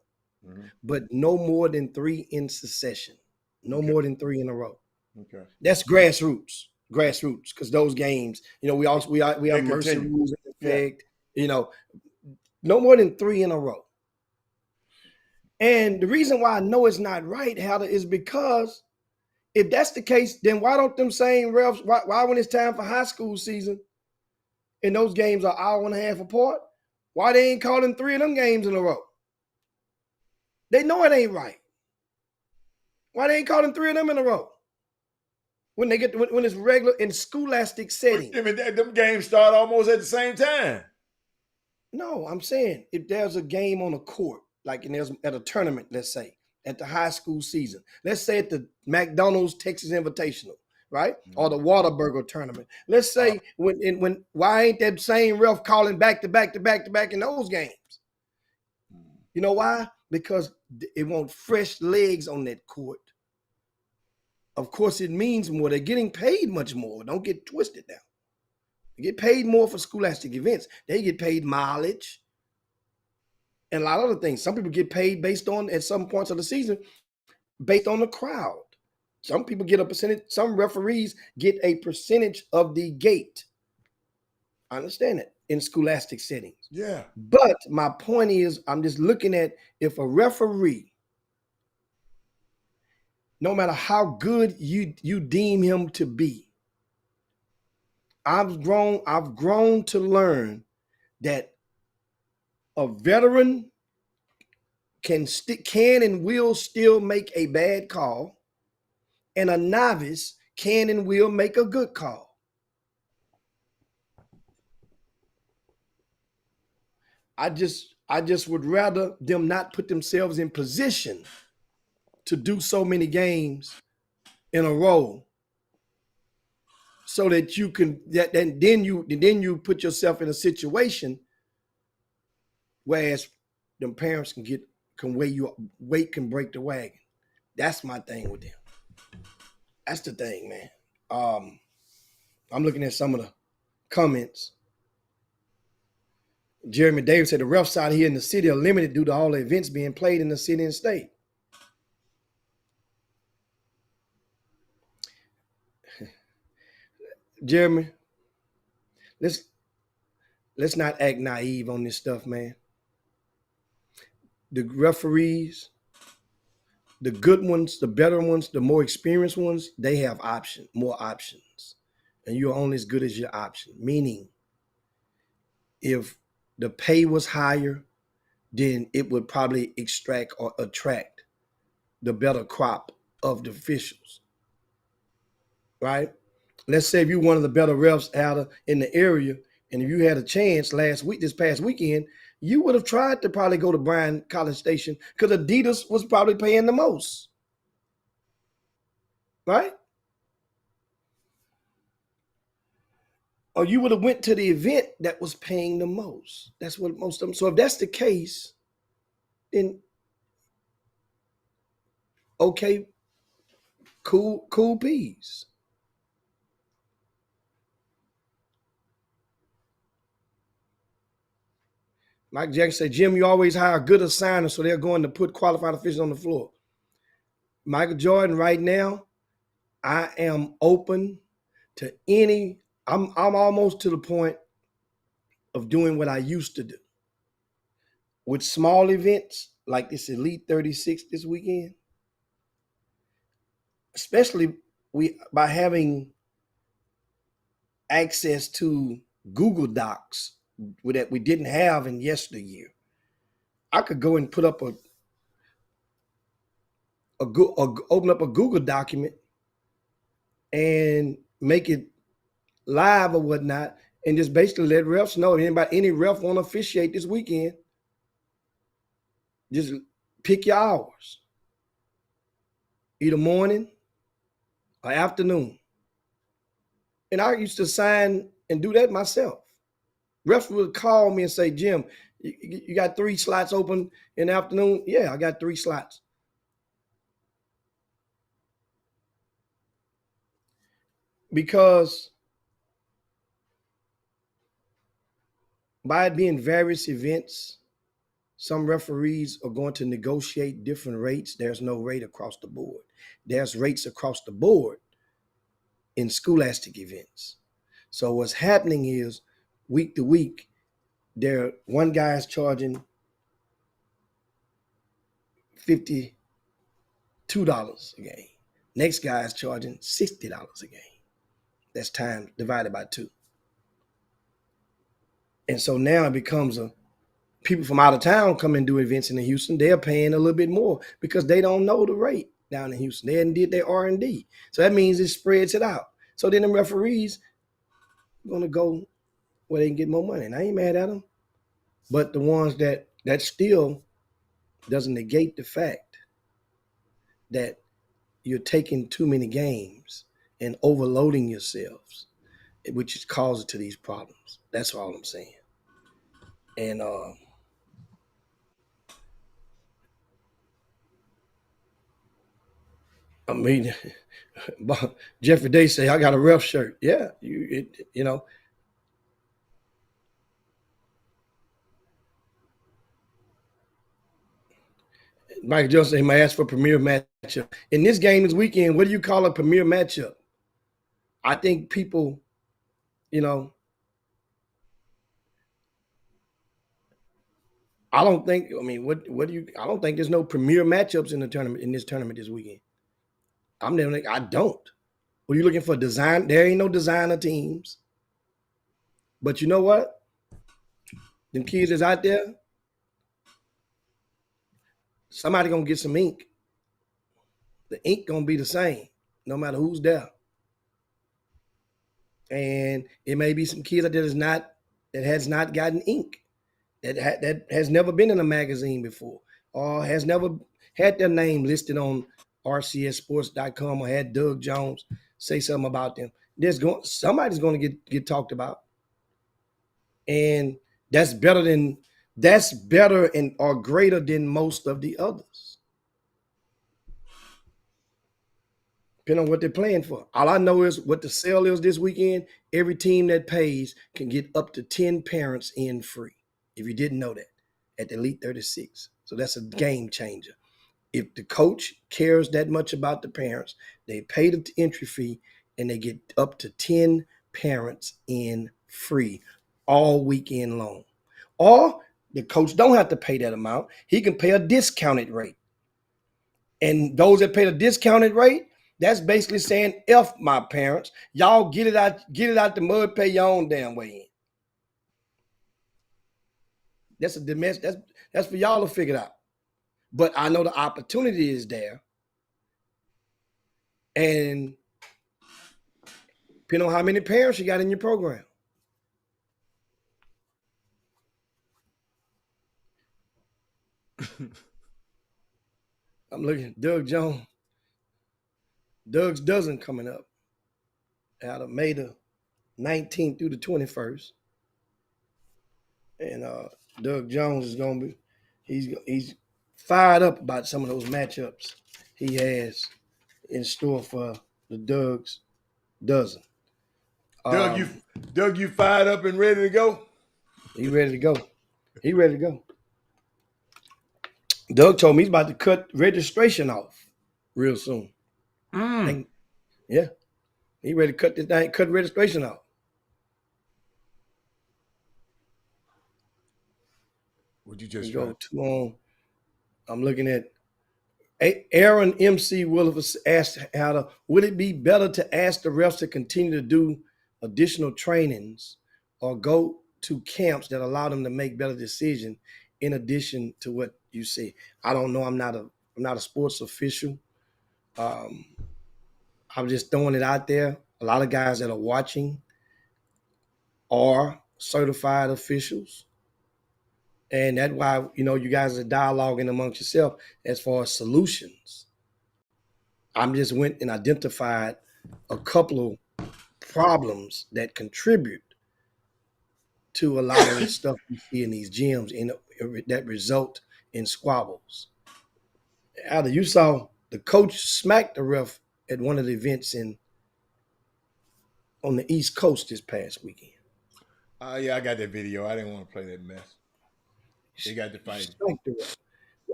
but no more than 3 in succession. No more than 3 in a row. Okay. That's grassroots, because those games, we have mercy rules in effect. No more than 3 in a row. And the reason why I know it's not right, Howard, is because if that's the case, then why don't them same refs, why when it's time for high school season and those games are hour and a half apart, why they ain't calling 3 of them games in a row? They know it ain't right. Why they ain't calling 3 of them in a row? When it's regular in scholastic setting. I mean, them games start almost at the same time. No, I'm saying if there's a game on a court, like there's at a tournament, let's say, at the high school season, let's say at the McDonald's Texas Invitational, right? Or the Whataburger tournament. Let's say when why ain't that same ref calling back to back in those games? You know why? Because it wants fresh legs on that court. Of course, it means more. They're getting paid much more. Don't get twisted now. They get paid more for scholastic events. They get paid mileage and a lot of other things. Some people get paid based on, at some points of the season, based on the crowd. Some people get a percentage. Some referees get a percentage of the gate. I understand it in scholastic settings. Yeah. But my point is, I'm just looking at if a referee, no matter how good you deem him to be, I've grown to learn that a veteran can and will still make a bad call, and a novice can and will make a good call. I just would rather them not put themselves in position to do so many games in a row, so that you can then you put yourself in a situation whereas them parents can weight can break the wagon. That's my thing with them. That's the thing, man. I'm looking at some of the comments. Jeremy Davis said the refs out here in the city are limited due to all the events being played in the city and state. Jeremy, let's not act naive on this stuff, man. The referees, the good ones, the better ones, the more experienced ones, they have more options. And you're only as good as your option. Meaning, if the pay was higher, then it would probably extract or attract the better crop of the officials. Right? Let's say if you're one of the better refs out in the area, and if you had a chance this past weekend, you would have tried to probably go to Bryan College Station because Adidas was probably paying the most. Right? Or you would have went to the event that was paying the most. That's what most of them. So if that's the case, then okay, cool peas. Mike Jackson said, Jim, you always hire good assigners, so they're going to put qualified officials on the floor. Michael Jordan, right now, I am open to any. I'm almost to the point of doing what I used to do. With small events like this Elite 36 this weekend, especially by having access to Google Docs that we didn't have in yesteryear. I could go and put up open up a Google document and make it live or whatnot, and just basically let refs know. Any ref want to officiate this weekend, just pick your hours, either morning or afternoon. And I used to sign and do that myself. Refs would call me and say, Jim, you got 3 slots open in the afternoon? Yeah, I got 3 slots. Because by it being various events, some referees are going to negotiate different rates. There's no rate across the board. There's rates across the board in scholastic events. So what's happening is week to week, one guy is charging $52 a game. Next guy is charging $60 a game. That's time divided by 2. And so now it becomes people from out of town come and do events in Houston. They're paying a little bit more because they don't know the rate down in Houston. They hadn't did their R&D. So that means it spreads it out. So then the referees are going to go where they can get more money. And I ain't mad at them. But the ones that still doesn't negate the fact that you're taking too many games and overloading yourselves, which is causing to these problems. That's all I'm saying. And I mean, Jeffrey Day say, I got a ref shirt. Yeah, you know. Mike Johnson, he might ask for a premier matchup. In this game this weekend, what do you call a premier matchup? I think people, I don't think there's no premier matchups in this tournament this weekend. I don't. Were you looking for design? There ain't no designer teams. But you know what? Them kids is out there. Somebody gonna get some ink. The ink gonna be the same. no matter who's there. And it may be some kids that has not gotten ink, that has never been in a magazine before, or has never had their name listed on rcssports.com or had Doug Jones say something about them. Somebody's going to get talked about, and that's better and or greater than most of the others, depending on what they're playing for. All I know is what the sale is this weekend. Every team that pays can get up to 10 parents in free. If you didn't know that, at the Elite 36. So that's a game changer. If the coach cares that much about the parents, they pay the entry fee and they get up to 10 parents in free all weekend long. Or the coach don't have to pay that amount. He can pay a discounted rate. And those that pay the discounted rate, that's basically saying, F my parents, y'all get it out the mud, pay your own damn way in. That's for y'all to figure it out. But I know the opportunity is there. And depending on how many parents you got in your program. I'm looking at Doug Jones. Doug's dozen coming up out of May the 19th through the 21st. And Doug Jones is going to be, he's fired up about some of those matchups he has in store for the Doug's dozen. Doug, you fired up and ready to go? He ready to go. He ready to go. Doug told me he's about to cut registration off real soon. Yeah. He ready to cut registration off. Would you just go to I'm looking at Aaron MC Willis asked would it be better to ask the refs to continue to do additional trainings or go to camps that allow them to make better decisions in addition to what you see? I don't know. I'm not a sports official. I'm just throwing it out there. A lot of guys that are watching are certified officials. And that's why, you guys are dialoguing amongst yourself as far as solutions. I just went and identified a couple of problems that contribute to a lot of the stuff we see in these gyms that result in squabbles. Alder, you saw the coach smack the ref at one of the events on the East Coast this past weekend. Yeah, I got that video. I didn't want to play that mess. They got to fight.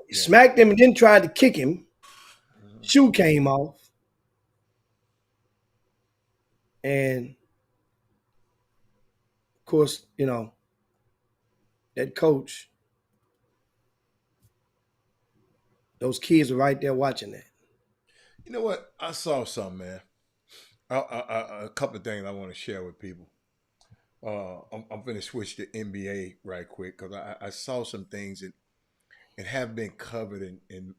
He smacked him and then tried to kick him. Shoe came off. And, of course, that coach, those kids are right there watching that. You know what? I saw something, man. A couple of things I want to share with people. I'm going to switch to NBA right quick because I saw some things that have been covered in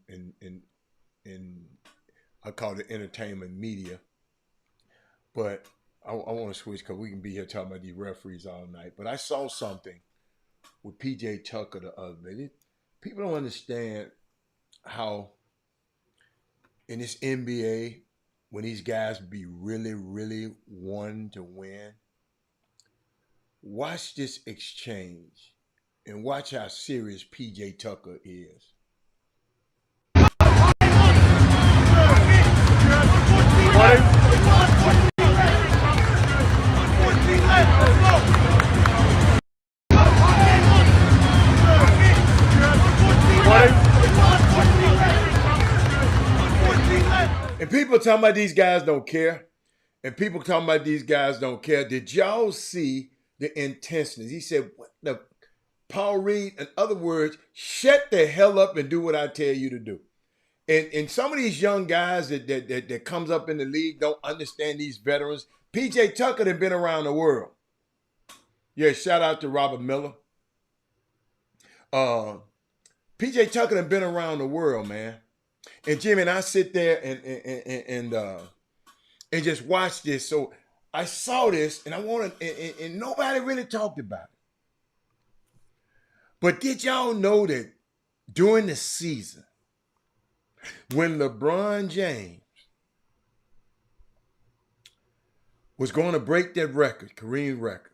I call it entertainment media. But I want to switch because we can be here talking about these referees all night. But I saw something with PJ Tucker the other day. People don't understand how in this NBA, when these guys be really, really wanting to win, watch this exchange and watch how serious PJ Tucker is. And people talking about these guys don't care. And people talking about these guys don't care. Did y'all see the intensity? He said, what the Paul Reed, in other words, shut the hell up and do what I tell you to do. And some of these young guys that comes up in the league don't understand these veterans. PJ Tucker had been around the world. Yeah, shout out to Robert Miller. PJ Tucker had been around the world, man. And Jimmy and I sit there and and just watch this. So I saw this, and I wanted, and nobody really talked about it. But did y'all know that during the season, when LeBron James was going to break that record, Kareem record,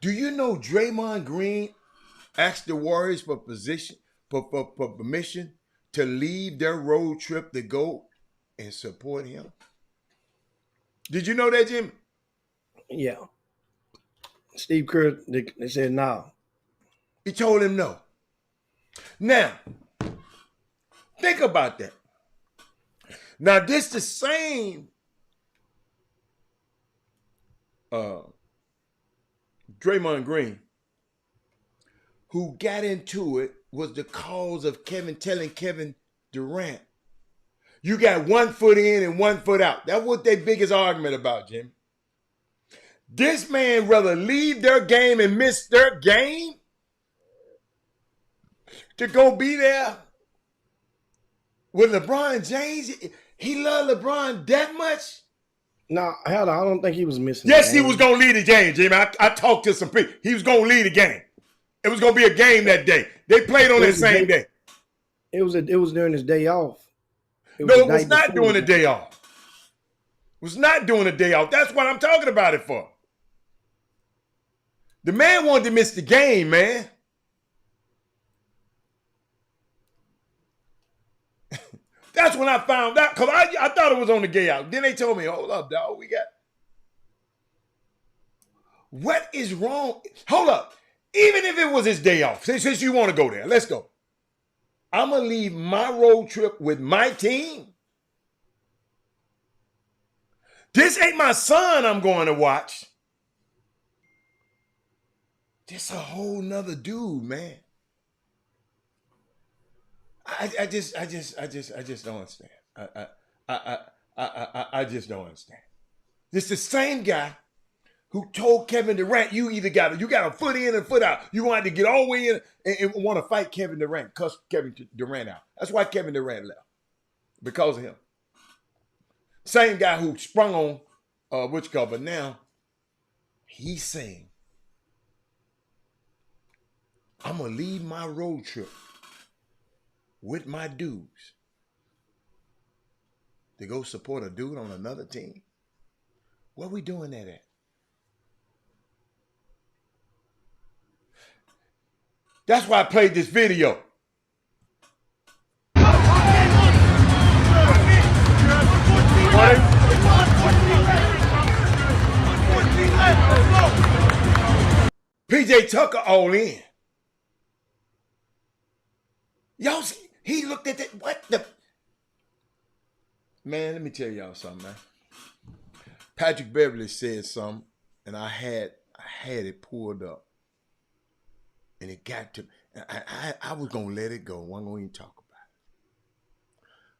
do you know Draymond Green asked the Warriors for permission to leave their road trip to go and support him? Did you know that, Jimmy? Yeah. Steve Kerr, they said no. He told him no. Now, think about that. Now, this the same Draymond Green who got into it was the cause of telling Kevin Durant, you got 1 foot in and 1 foot out. That's what their biggest argument about, Jimmy. This man rather leave their game and miss their game to go be there with LeBron James. He loved LeBron that much? No, hell, I don't think he was missing. Yes, he was going to lead the game, Jimmy. I talked to some people. He was going to lead the game. It was going to be a game that day. They played on that same day. It was during his day off. No, it was not during the day off. It was not during the day off. That's what I'm talking about it for. The man wanted to miss the game, man. That's when I found out, because I thought it was on the day out. Then they told me, hold up, dog, we got... What is wrong? Hold up. Even if it was his day off, since you want to go there, let's go. I'm going to leave my road trip with my team. This ain't my son I'm going to watch. This a whole nother dude, man. I just don't understand. I just don't understand. This the same guy who told Kevin Durant, you got a foot in and a foot out. You want to get all the way in and want to fight Kevin Durant, cuss Kevin Durant out. That's why Kevin Durant left, because of him. Same guy who sprung on but now he's saying, I'm going to leave my road trip with my dudes to go support a dude on another team. Where we doing that at? That's why I played this video. PJ Tucker all in. Y'all see, he looked at that. What the? Man, let me tell y'all something, man. Patrick Beverly said something, and I had it pulled up. And it got to, I was going to let it go. I wasn't going to even talk about it.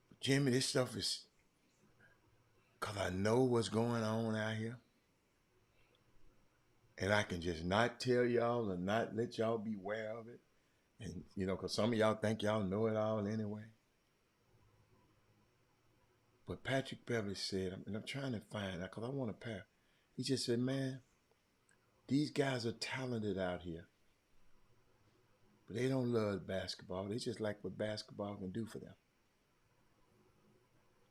But Jimmy, this stuff is, because I know what's going on out here. And I can just not tell y'all and not let y'all be aware of it. And, because some of y'all think y'all know it all anyway. But Patrick Beverly said, and I'm trying to find out because I want to pair. He just said, man, these guys are talented out here. But they don't love basketball. They just like what basketball can do for them.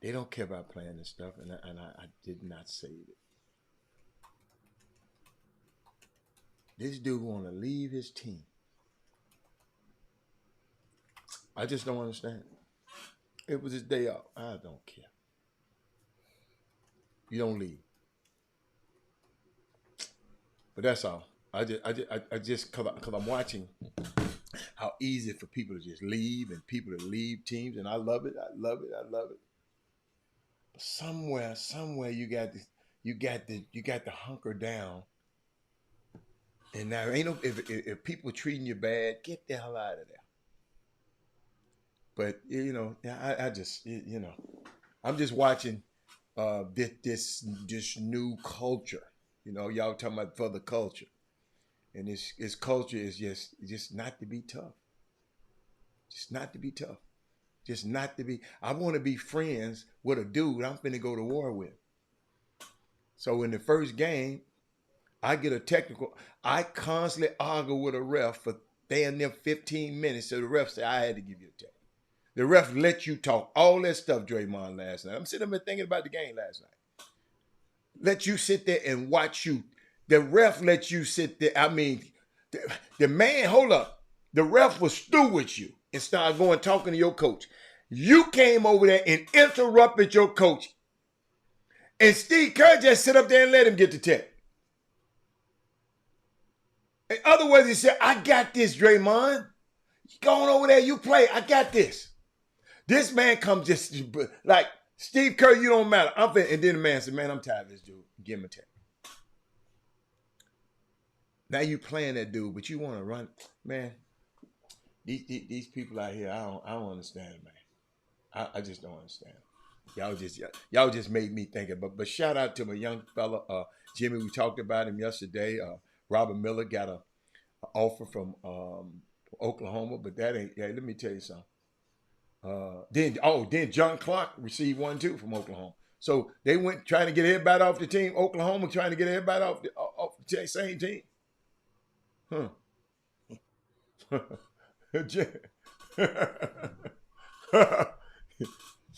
They don't care about playing this stuff, and I did not say it. This dude want to leave his team. I just don't understand. It was his day off. I don't care. You don't leave. But that's all. I just because I'm watching how easy for people to just leave and people to leave teams, and I love it. I love it. But somewhere you got to hunker down. And now ain't no if people treating you bad, get the hell out of there. But I just I'm just watching this new culture. Y'all talking about for the culture. And this culture is just not to be tough. Just not to be tough. Just not to be. I want to be friends with a dude I'm finna go to war with. So in the first game, I get a technical. I constantly argue with a ref for damn near 15 minutes. So the ref said I had to give you a tech. The ref let you talk all that stuff, Draymond, last night. I'm sitting there thinking about the game last night. Let you sit there and watch you. The ref let you sit there. I mean, the man, hold up. The ref was through with you and started going talking to your coach. You came over there and interrupted your coach. And Steve Kerr just sit up there and let him get the tech. In other words, he said, I got this, Draymond. Go on over there, you play. I got this. This man comes just like, Steve Kerr, you don't matter. And then the man said, man, I'm tired of this dude. Give him a tech. Now you playing that dude, but you want to run. Man, these people out here, I don't understand, man. I just don't understand. Y'all just made me think it. But shout out to my young fella, Jimmy. We talked about him yesterday. Robert Miller got an offer from Oklahoma, but that ain't. Yeah, let me tell you something. Then John Clark received one too from Oklahoma. So they went trying to get everybody off the team. Oklahoma trying to get everybody off the same team.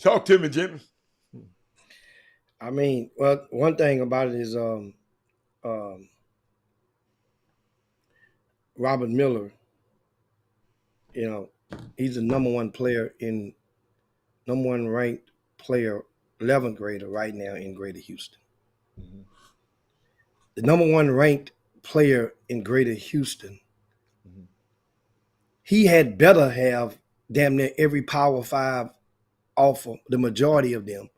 Talk to me, Jimmy. I mean, well, one thing about it is Robert Miller, he's the number one ranked player, 11th grader right now in Greater Houston. Mm-hmm. The number one ranked player in Greater Houston, mm-hmm. He had better have damn near every Power 5 offer, the majority of them.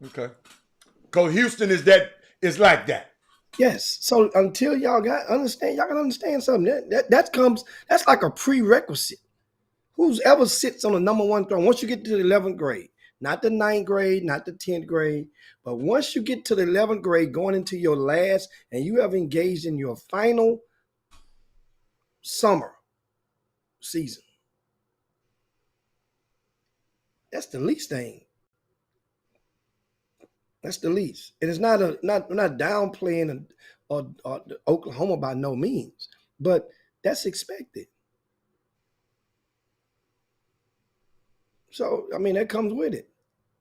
Okay. Because Houston is like that. Yes. So until y'all gotta understand something. That's like a prerequisite. Who's ever sits on the number one throne, once you get to the 11th grade, not the 9th grade, not the 10th grade, but once you get to the 11th grade, going into your last, and you have engaged in your final summer season, that's the least thing. That's the least. It is not downplaying or Oklahoma by no means, but that's expected. So, I mean, that comes with it.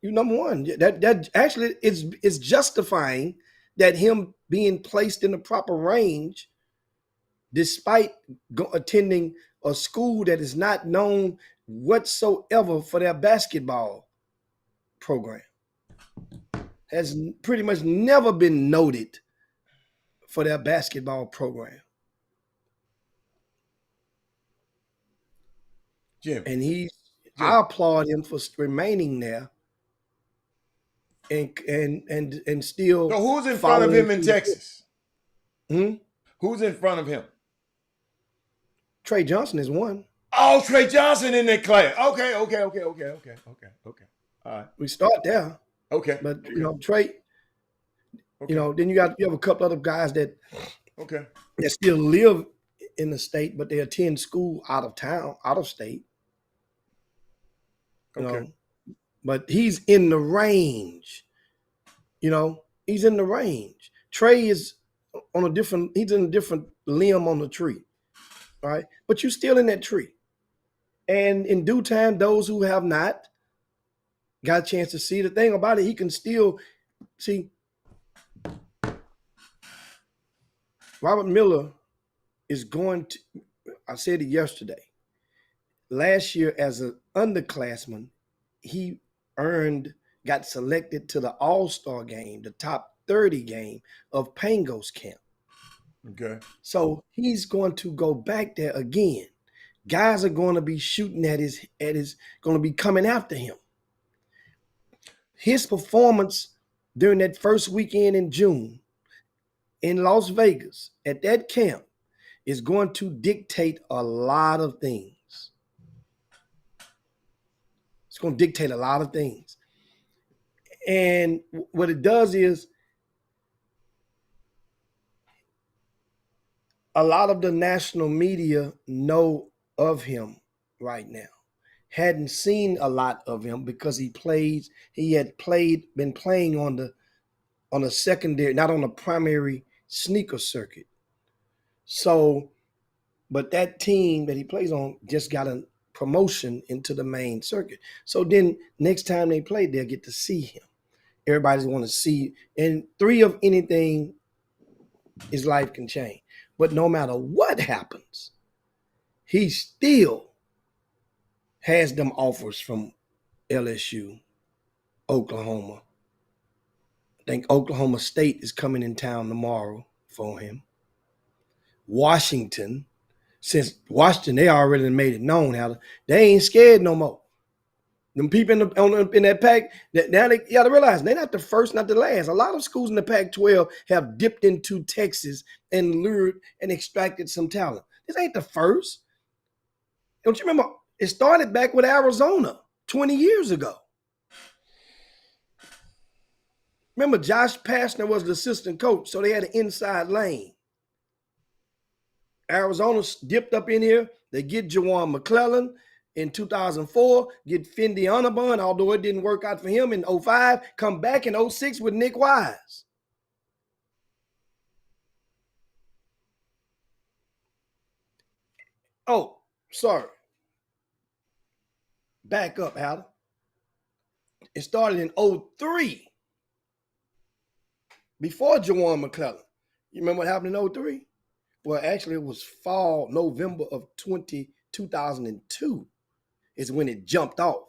You number one. That actually is justifying that him being placed in the proper range, despite attending a school that is not known whatsoever for their basketball program. Has pretty much never been noted for their basketball program. Jim. And I applaud him for remaining there and still. So who's in front of him in Texas? Who's in front of him? Trey Johnson is one. Oh, Trey Johnson in that class. Okay. All right. We start there. Okay. But Trey, then you have a couple other guys that still live in the state, but they attend school out of town, out of state. But he's in the range. He's in the range. Trey is he's in a different limb on the tree. All right. But you're still in that tree. And in due time, those who have not got a chance to see the thing about it, he can still see. Robert Miller is going to, I said it yesterday, last year as an underclassman, he got selected to the All-Star game, the top 30 game of Pango's camp. Okay. So he's going to go back there again. Guys are going to be shooting going to be coming after him. His performance during that first weekend in June in Las Vegas at that camp is going to dictate a lot of things. It's going to dictate a lot of things. And what it does is a lot of the national media know of him right now. Hadn't seen a lot of him because been playing on the on a secondary, not on a primary sneaker circuit. So, but that team that he plays on just got a promotion into the main circuit. So then next time they play, they'll get to see him. Everybody's want to see. And 3 of anything, his life can change. But no matter what happens, he still has them offers from LSU, Oklahoma. I think Oklahoma State is coming in town tomorrow for him. Washington, since Washington, they already made it known how they ain't scared no more. Them people in that pack, now they got to realize they're not the first, not the last. A lot of schools in the Pac-12 have dipped into Texas and lured and extracted some talent. This ain't the first. Don't you remember? It started back with Arizona 20 years ago. Remember, Josh Pastner was the assistant coach, so they had an inside lane. Arizona dipped up in here. They get Jawan McClellan in 2004, get Fendi Onabon, although it didn't work out for him in 05, come back in 06 with Nick Wise. Oh, sorry. Back up, Adam. It started in 03, before Jawan McClellan. You remember what happened in 03? Well, actually, it was fall, November of 2002 is when it jumped off.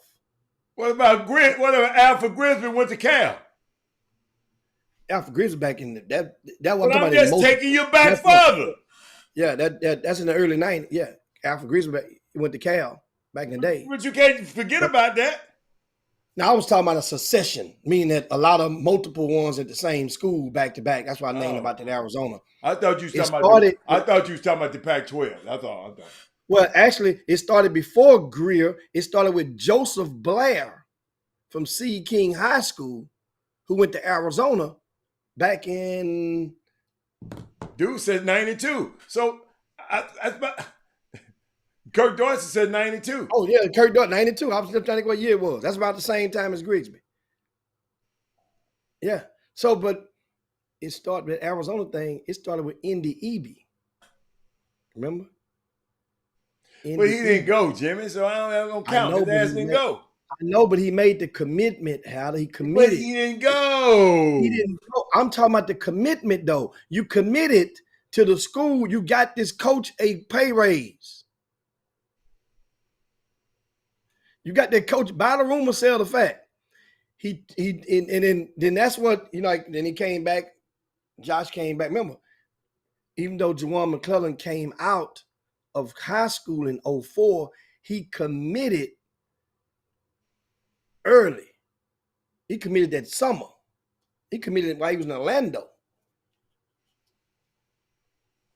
What about Alfred Grisby went to Cal? Alfred Grisby back in that But I'm just taking you back further. Yeah, that's in the early 90s. Yeah, Alfred Grisby went to Cal back in the day. But you can't forget about that. Now, I was talking about a succession, meaning that a lot of multiple ones at the same school back to back. That's why I named about that Arizona. I thought you was talking about the Pac-12. That's all I thought. Well, actually, it started before Greer. It started with Joseph Blair from C. King High School, who went to Arizona back in... Dude said 92. So, Kirk Dorsey said 92. Oh, yeah, Kirk Dorsey, 92. I was just trying to think what year it was. That's about the same time as Grigsby. Yeah. So, but it started with Arizona thing. It started with Indy Eby. Remember? But he didn't go, Jimmy, so I don't count. His ass didn't go. I know, but he made the commitment, Hal. He committed. But he didn't go. He didn't go. I'm talking about the commitment, though. You committed to the school. You got this coach a pay raise. You got that coach buy the rumor, sell the fact. Then that's what, then he came back. Josh came back. Remember, even though Jawan McClellan came out of high school in 04, he committed early. He committed that summer. He committed while he was in Orlando.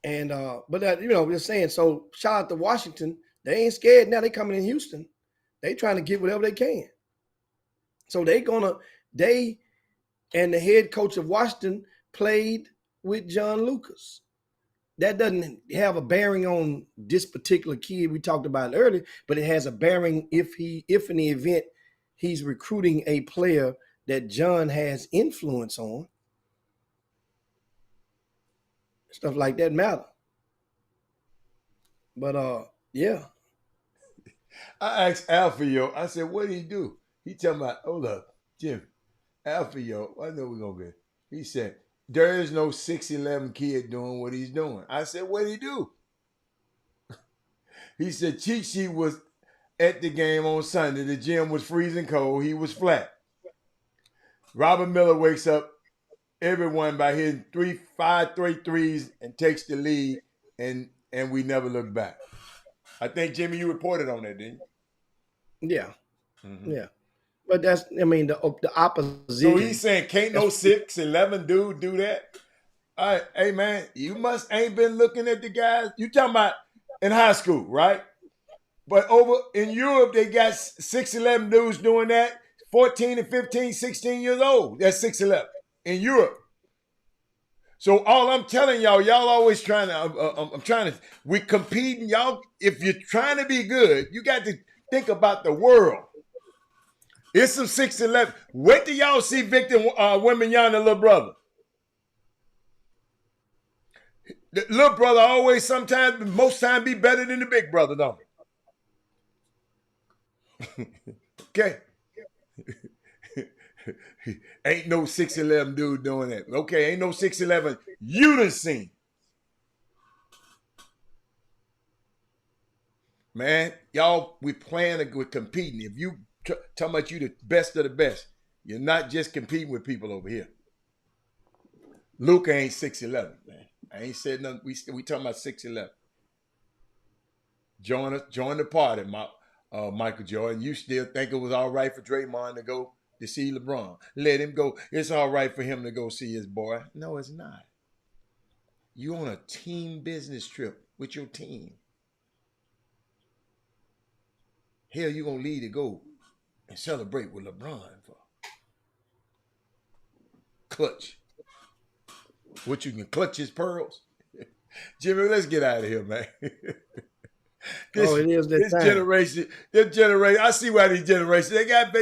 And but just saying, so shout out to Washington. They ain't scared now. They coming in Houston. They trying to get whatever they can. So they and the head coach of Washington played with John Lucas. That doesn't have a bearing on this particular kid we talked about earlier, but it has a bearing if in the event he's recruiting a player that John has influence on. Stuff like that matter. But yeah. I asked Alfio, I said, what did he do? He tell me, hold up, Jim, Alfio, I know we're going to get. He said, there is no 6'11" kid doing what he's doing. I said, what did he do? He said, Cheat Sheet was at the game on Sunday. The gym was freezing cold. He was flat. Robert Miller wakes up everyone by hitting 5 straight threes and takes the lead, and we never looked back. I think, Jimmy, you reported on that, didn't you? Yeah. Mm-hmm. Yeah. But that's, the opposite. So he's saying, can't no 6'11" dude do that? All right, hey, man, you ain't been looking at the guys. You talking about in high school, right? But over in Europe, they got 6'11" dudes doing that, 14 and 15, 16 years old. That's 6'11" in Europe. So all I'm telling y'all always trying to, we competing, y'all. If you're trying to be good, you got to think about the world. It's some 6'11". Wait till y'all see Victor Wembanyama, little brother. The little brother always sometimes, most time be better than the big brother, don't it? Okay. Ain't no 6'11" dude doing that. Okay, ain't no 6'11" you done seen. Man, y'all, we playing with competing. If you talking about you the best of the best, you're not just competing with people over here. Luka ain't 6'11", man. I ain't said nothing. We talking about 6'11". Join the party, Michael Jordan. You still think it was all right for Draymond to go to see LeBron? Let him go. It's all right for him to go see his boy. No, it's not. You on a team business trip with your team. Hell, you gonna leave to go and celebrate with LeBron for clutch. What, you can clutch his pearls? Jimmy, let's get out of here, man. This generation. I see why these generations. They got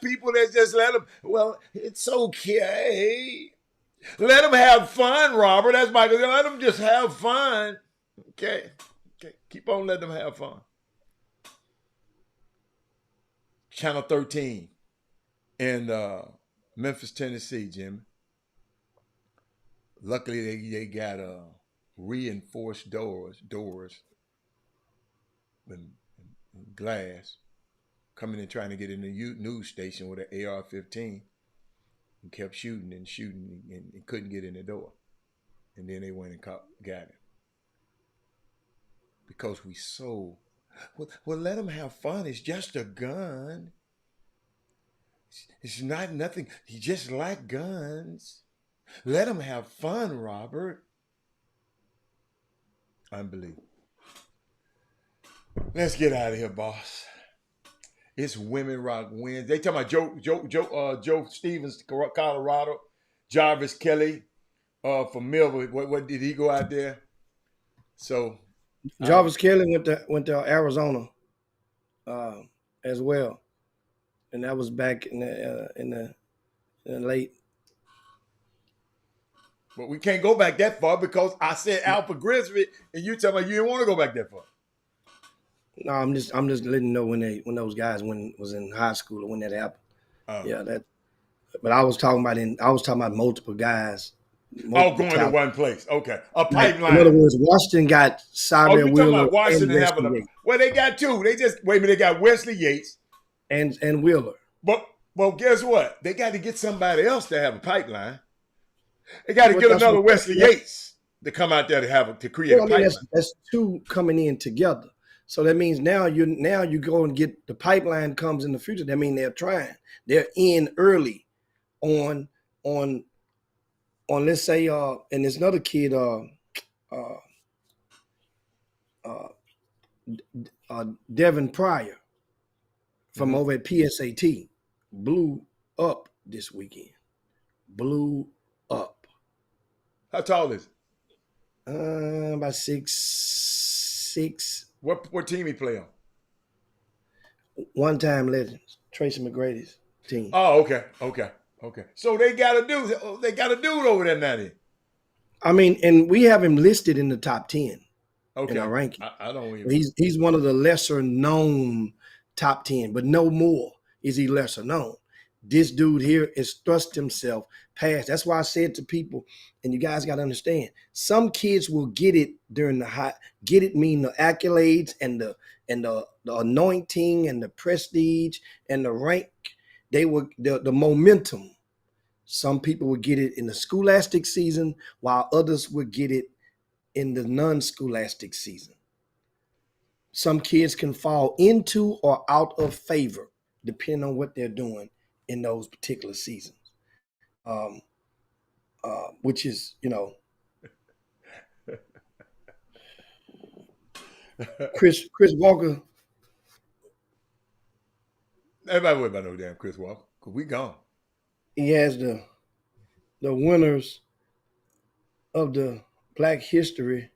people that just let them. Well, it's okay. Let them have fun, Robert. That's Michael. Let them just have fun. Okay. Keep on letting them have fun. Channel 13 in Memphis, Tennessee, Jimmy. Luckily, they got reinforced doors and glass, coming in trying to get in the news station with an AR-15 and kept shooting and couldn't get in the door. And then they went and got him. Because we so... Well, let them have fun. It's just a gun. It's not nothing. He just like guns. Let them have fun, Robert. Unbelievable. Let's get out of here, boss. It's Women Rock Wednesday. They talking about Joe Stevens, Colorado. Jarvis Kelly from Millville. What did he go out there? So Jarvis Kelly went to Arizona as well, and that was back in the late. But we can't go back that far because I said Alpha Grizzly, and you tell me you didn't want to go back that far. No, I'm just letting you know when those guys was in high school or when that happened. Yeah, that. But I was talking about multiple guys. Going to one place. Okay, a pipeline. In other words, Washington got Cyril Wheeler. Talking about Washington having well, they got two. They got Wesley Yates and Wheeler. But guess what? They got to get somebody else to have a pipeline. They got to get another Wesley Yates to come out there to create a pipeline. That's two coming in together. So that means now you go and get the pipeline comes in the future. That means they're trying. They're in early on let's say and there's another kid Devin Pryor from over at PSAT blew up this weekend. Blew up. How tall is he? About 6'6". What team he play on? One-time legends, Tracy McGrady's team. Oh, okay. So they got a dude over there now. I mean, and we have him listed in the top 10 in our ranking. I don't even. He's one of the lesser known top 10, but no more is he lesser known. This dude here has thrust himself past. That's why I said to people, and you guys got to understand, some kids will get it during mean the accolades and the anointing and the prestige and the rank. They will the momentum. Some people would get it in the scholastic season, while others would get it in the non-scholastic season. Some kids can fall into or out of favor, depending on what they're doing in those particular seasons. Which is, Chris Walker. Everybody worry about no damn Chris Walker, because we gone. He has the winners of the Black History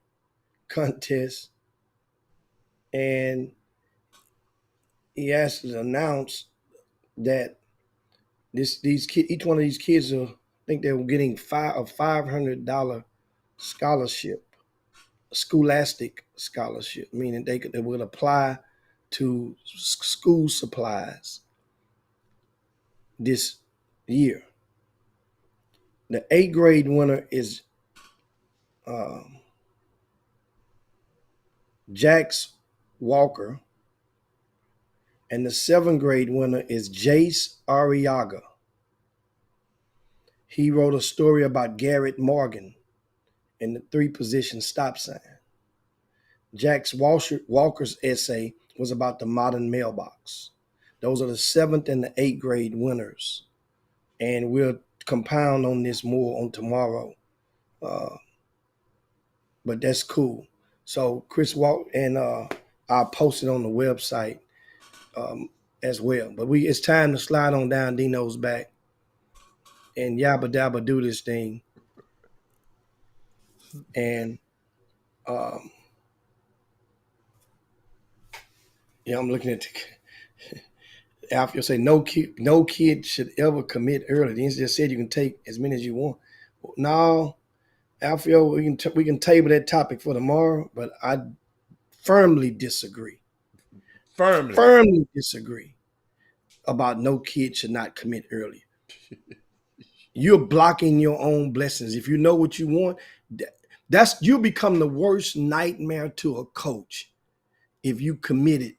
contest, and he has to announce that These kids, each one of these kids are, I think they were getting a $500 scholarship, scholastic scholarship, meaning they would apply to school supplies this year. The 8th grade winner is Jax Walker, and the 7th grade winner is Jace Arriaga. He wrote a story about Garrett Morgan and the 3-position stop sign. Jax Walker's essay was about the modern mailbox. Those are the 7th and the 8th grade winners. And we'll compound on this more on tomorrow. But that's cool. So Chris and I'll post it on the website as well. But it's time to slide on down Dino's back and yabba dabba do this thing. And I'm looking at Alfio say no kid should ever commit early. He just said you can take as many as you want. No, Alfio, we can table that topic for tomorrow, but I firmly disagree. Firmly disagree about no kid should not commit early. You're blocking your own blessings. If you know what you want, you become the worst nightmare to a coach if you committed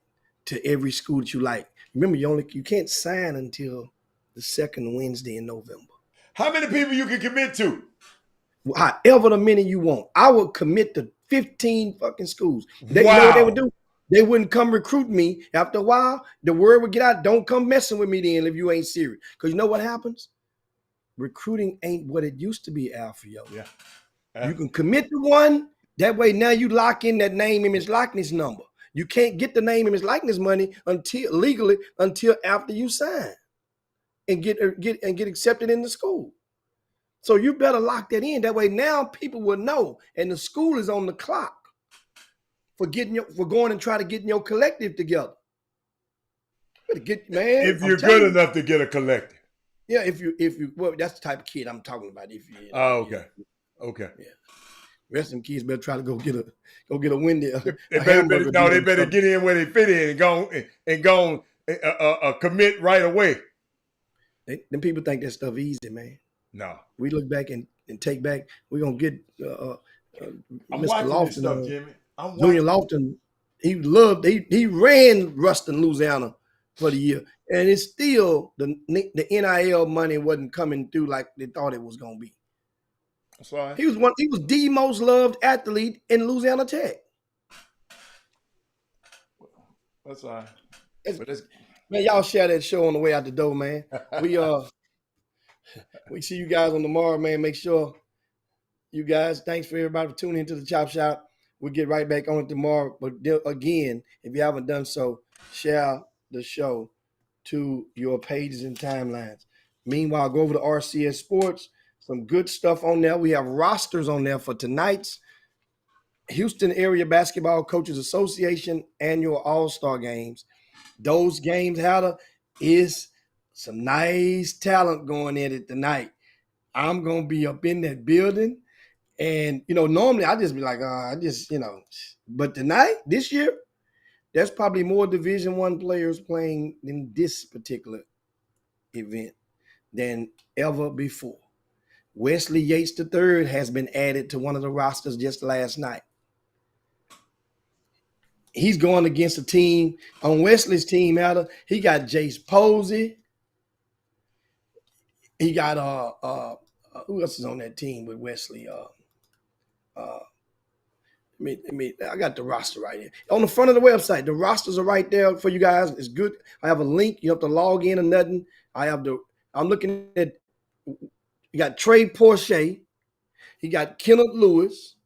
to every school that you like. Remember, you can't sign until the 2nd Wednesday in November. How many people you can commit to? However many you want. I would commit to 15 fucking schools. You Wow. know what they would do? They wouldn't come recruit me. After a while, the word would get out, don't come messing with me then if you ain't serious. Because you know what happens? Recruiting ain't what it used to be, Alfio. Yeah. You can commit to one. That way now you lock in that name, image, likeness number. You can't get the name, image, likeness money legally until after you sign and get accepted in the school. So you better lock that in. That way now people will know, and the school is on the clock for going and try to get your collective together. If you're good enough to get a collective. Yeah, if you well, that's the type of kid I'm talking about. Okay. Yeah. Rest of them kids better try to go get a Wendy. They better get in where they fit in and go commit right away. Them people think that stuff easy, man. No. We look back and take back. We're gonna get I'm Mr. watching Lofton, this stuff, Jimmy. Junior Lofton. He ran Ruston, Louisiana for the year, and it's still the NIL money wasn't coming through like they thought it was gonna be. That's right. He was the most loved athlete in Louisiana Tech. That's all right. Man, y'all share that show on the way out the door, man. We see you guys on tomorrow, man. Make sure you guys, thanks for everybody for tuning into the Chop Shop. We'll get right back on it tomorrow. But again, if you haven't done so, share the show to your pages and timelines. Meanwhile, go over to RCS Sports. Some good stuff on there. We have rosters on there for tonight's Houston Area Basketball Coaches Association annual All-Star Games. Those games, is some nice talent going in it tonight. I'm going to be up in that building. And, normally I just be like, but tonight, this year, there's probably more Division I players playing in this particular event than ever before. Wesley Yates III has been added to one of the rosters just last night. He's going against a team on Wesley's team. He got Jace Posey. He got who else is on that team with Wesley? I got the roster right here. On the front of the website, the rosters are right there for you guys. It's good. I have a link. You have to log in or nothing. I'm looking at, you got Trey Porche. He got Kenneth Lewis.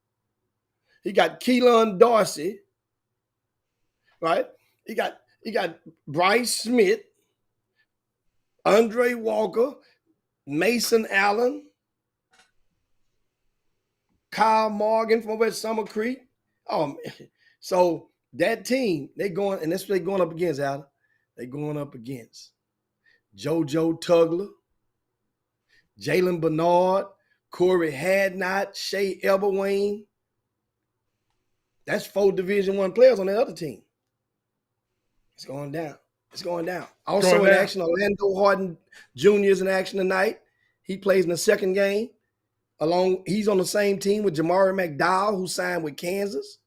He got Keelan Dorsey. Right? He got Bryce Smith, Andre Walker, Mason Allen, Kyle Morgan from over at Summer Creek. So that team, and that's what they're going up against, Adam. They're going up against JoJo Tugler, Jalen Bernard, Corey Hadnot, Shea Eberwing. That's 4 Division I players on that other team. It's going down. It's going down. Also in action, Orlando Harden Jr. is in action tonight. He plays in the second game. He's on the same team with Jamari McDowell, who signed with Kansas.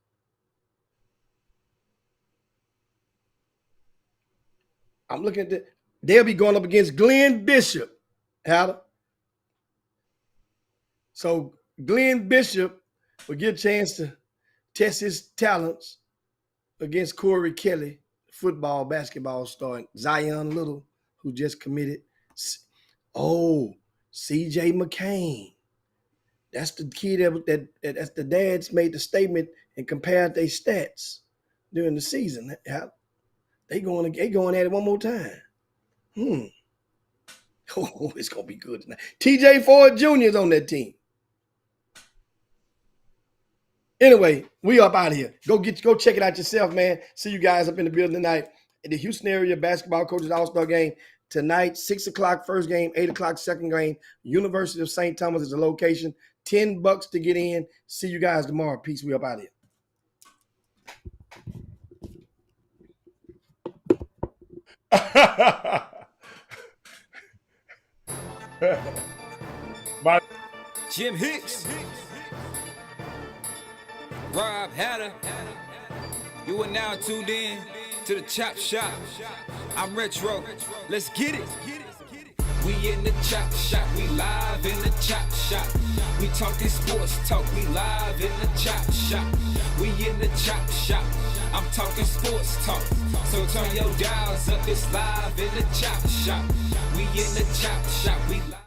I'm looking at that. They'll be going up against Glenn Bishop. So Glenn Bishop will get a chance to test his talents against Corey Kelly, football, basketball star, Zion Little, who just committed. Oh, CJ McCain. That's the kid that's the dads made the statement and compared their stats during the season. They going at it one more time. Oh, it's gonna be good tonight. TJ Ford Jr. is on that team. Anyway, we up out of here. Go check it out yourself, man. See you guys up in the building tonight at the Houston area basketball coaches All-Star game tonight. 6 o'clock first game, 8 o'clock second game. University of St. Thomas is the location. $10 to get in. See you guys tomorrow. Peace. We up out of here. Jim Hicks, Rob Hatter, you are now tuned in to the Chop Shop. I'm Retro, let's get it. We in the Chop Shop, we live in the Chop Shop. We talking sports talk, we live in the Chop Shop. We in the Chop Shop, I'm talking sports talk. So turn your dials up, it's live in the Chop Shop. We in the Chop Shop, we live.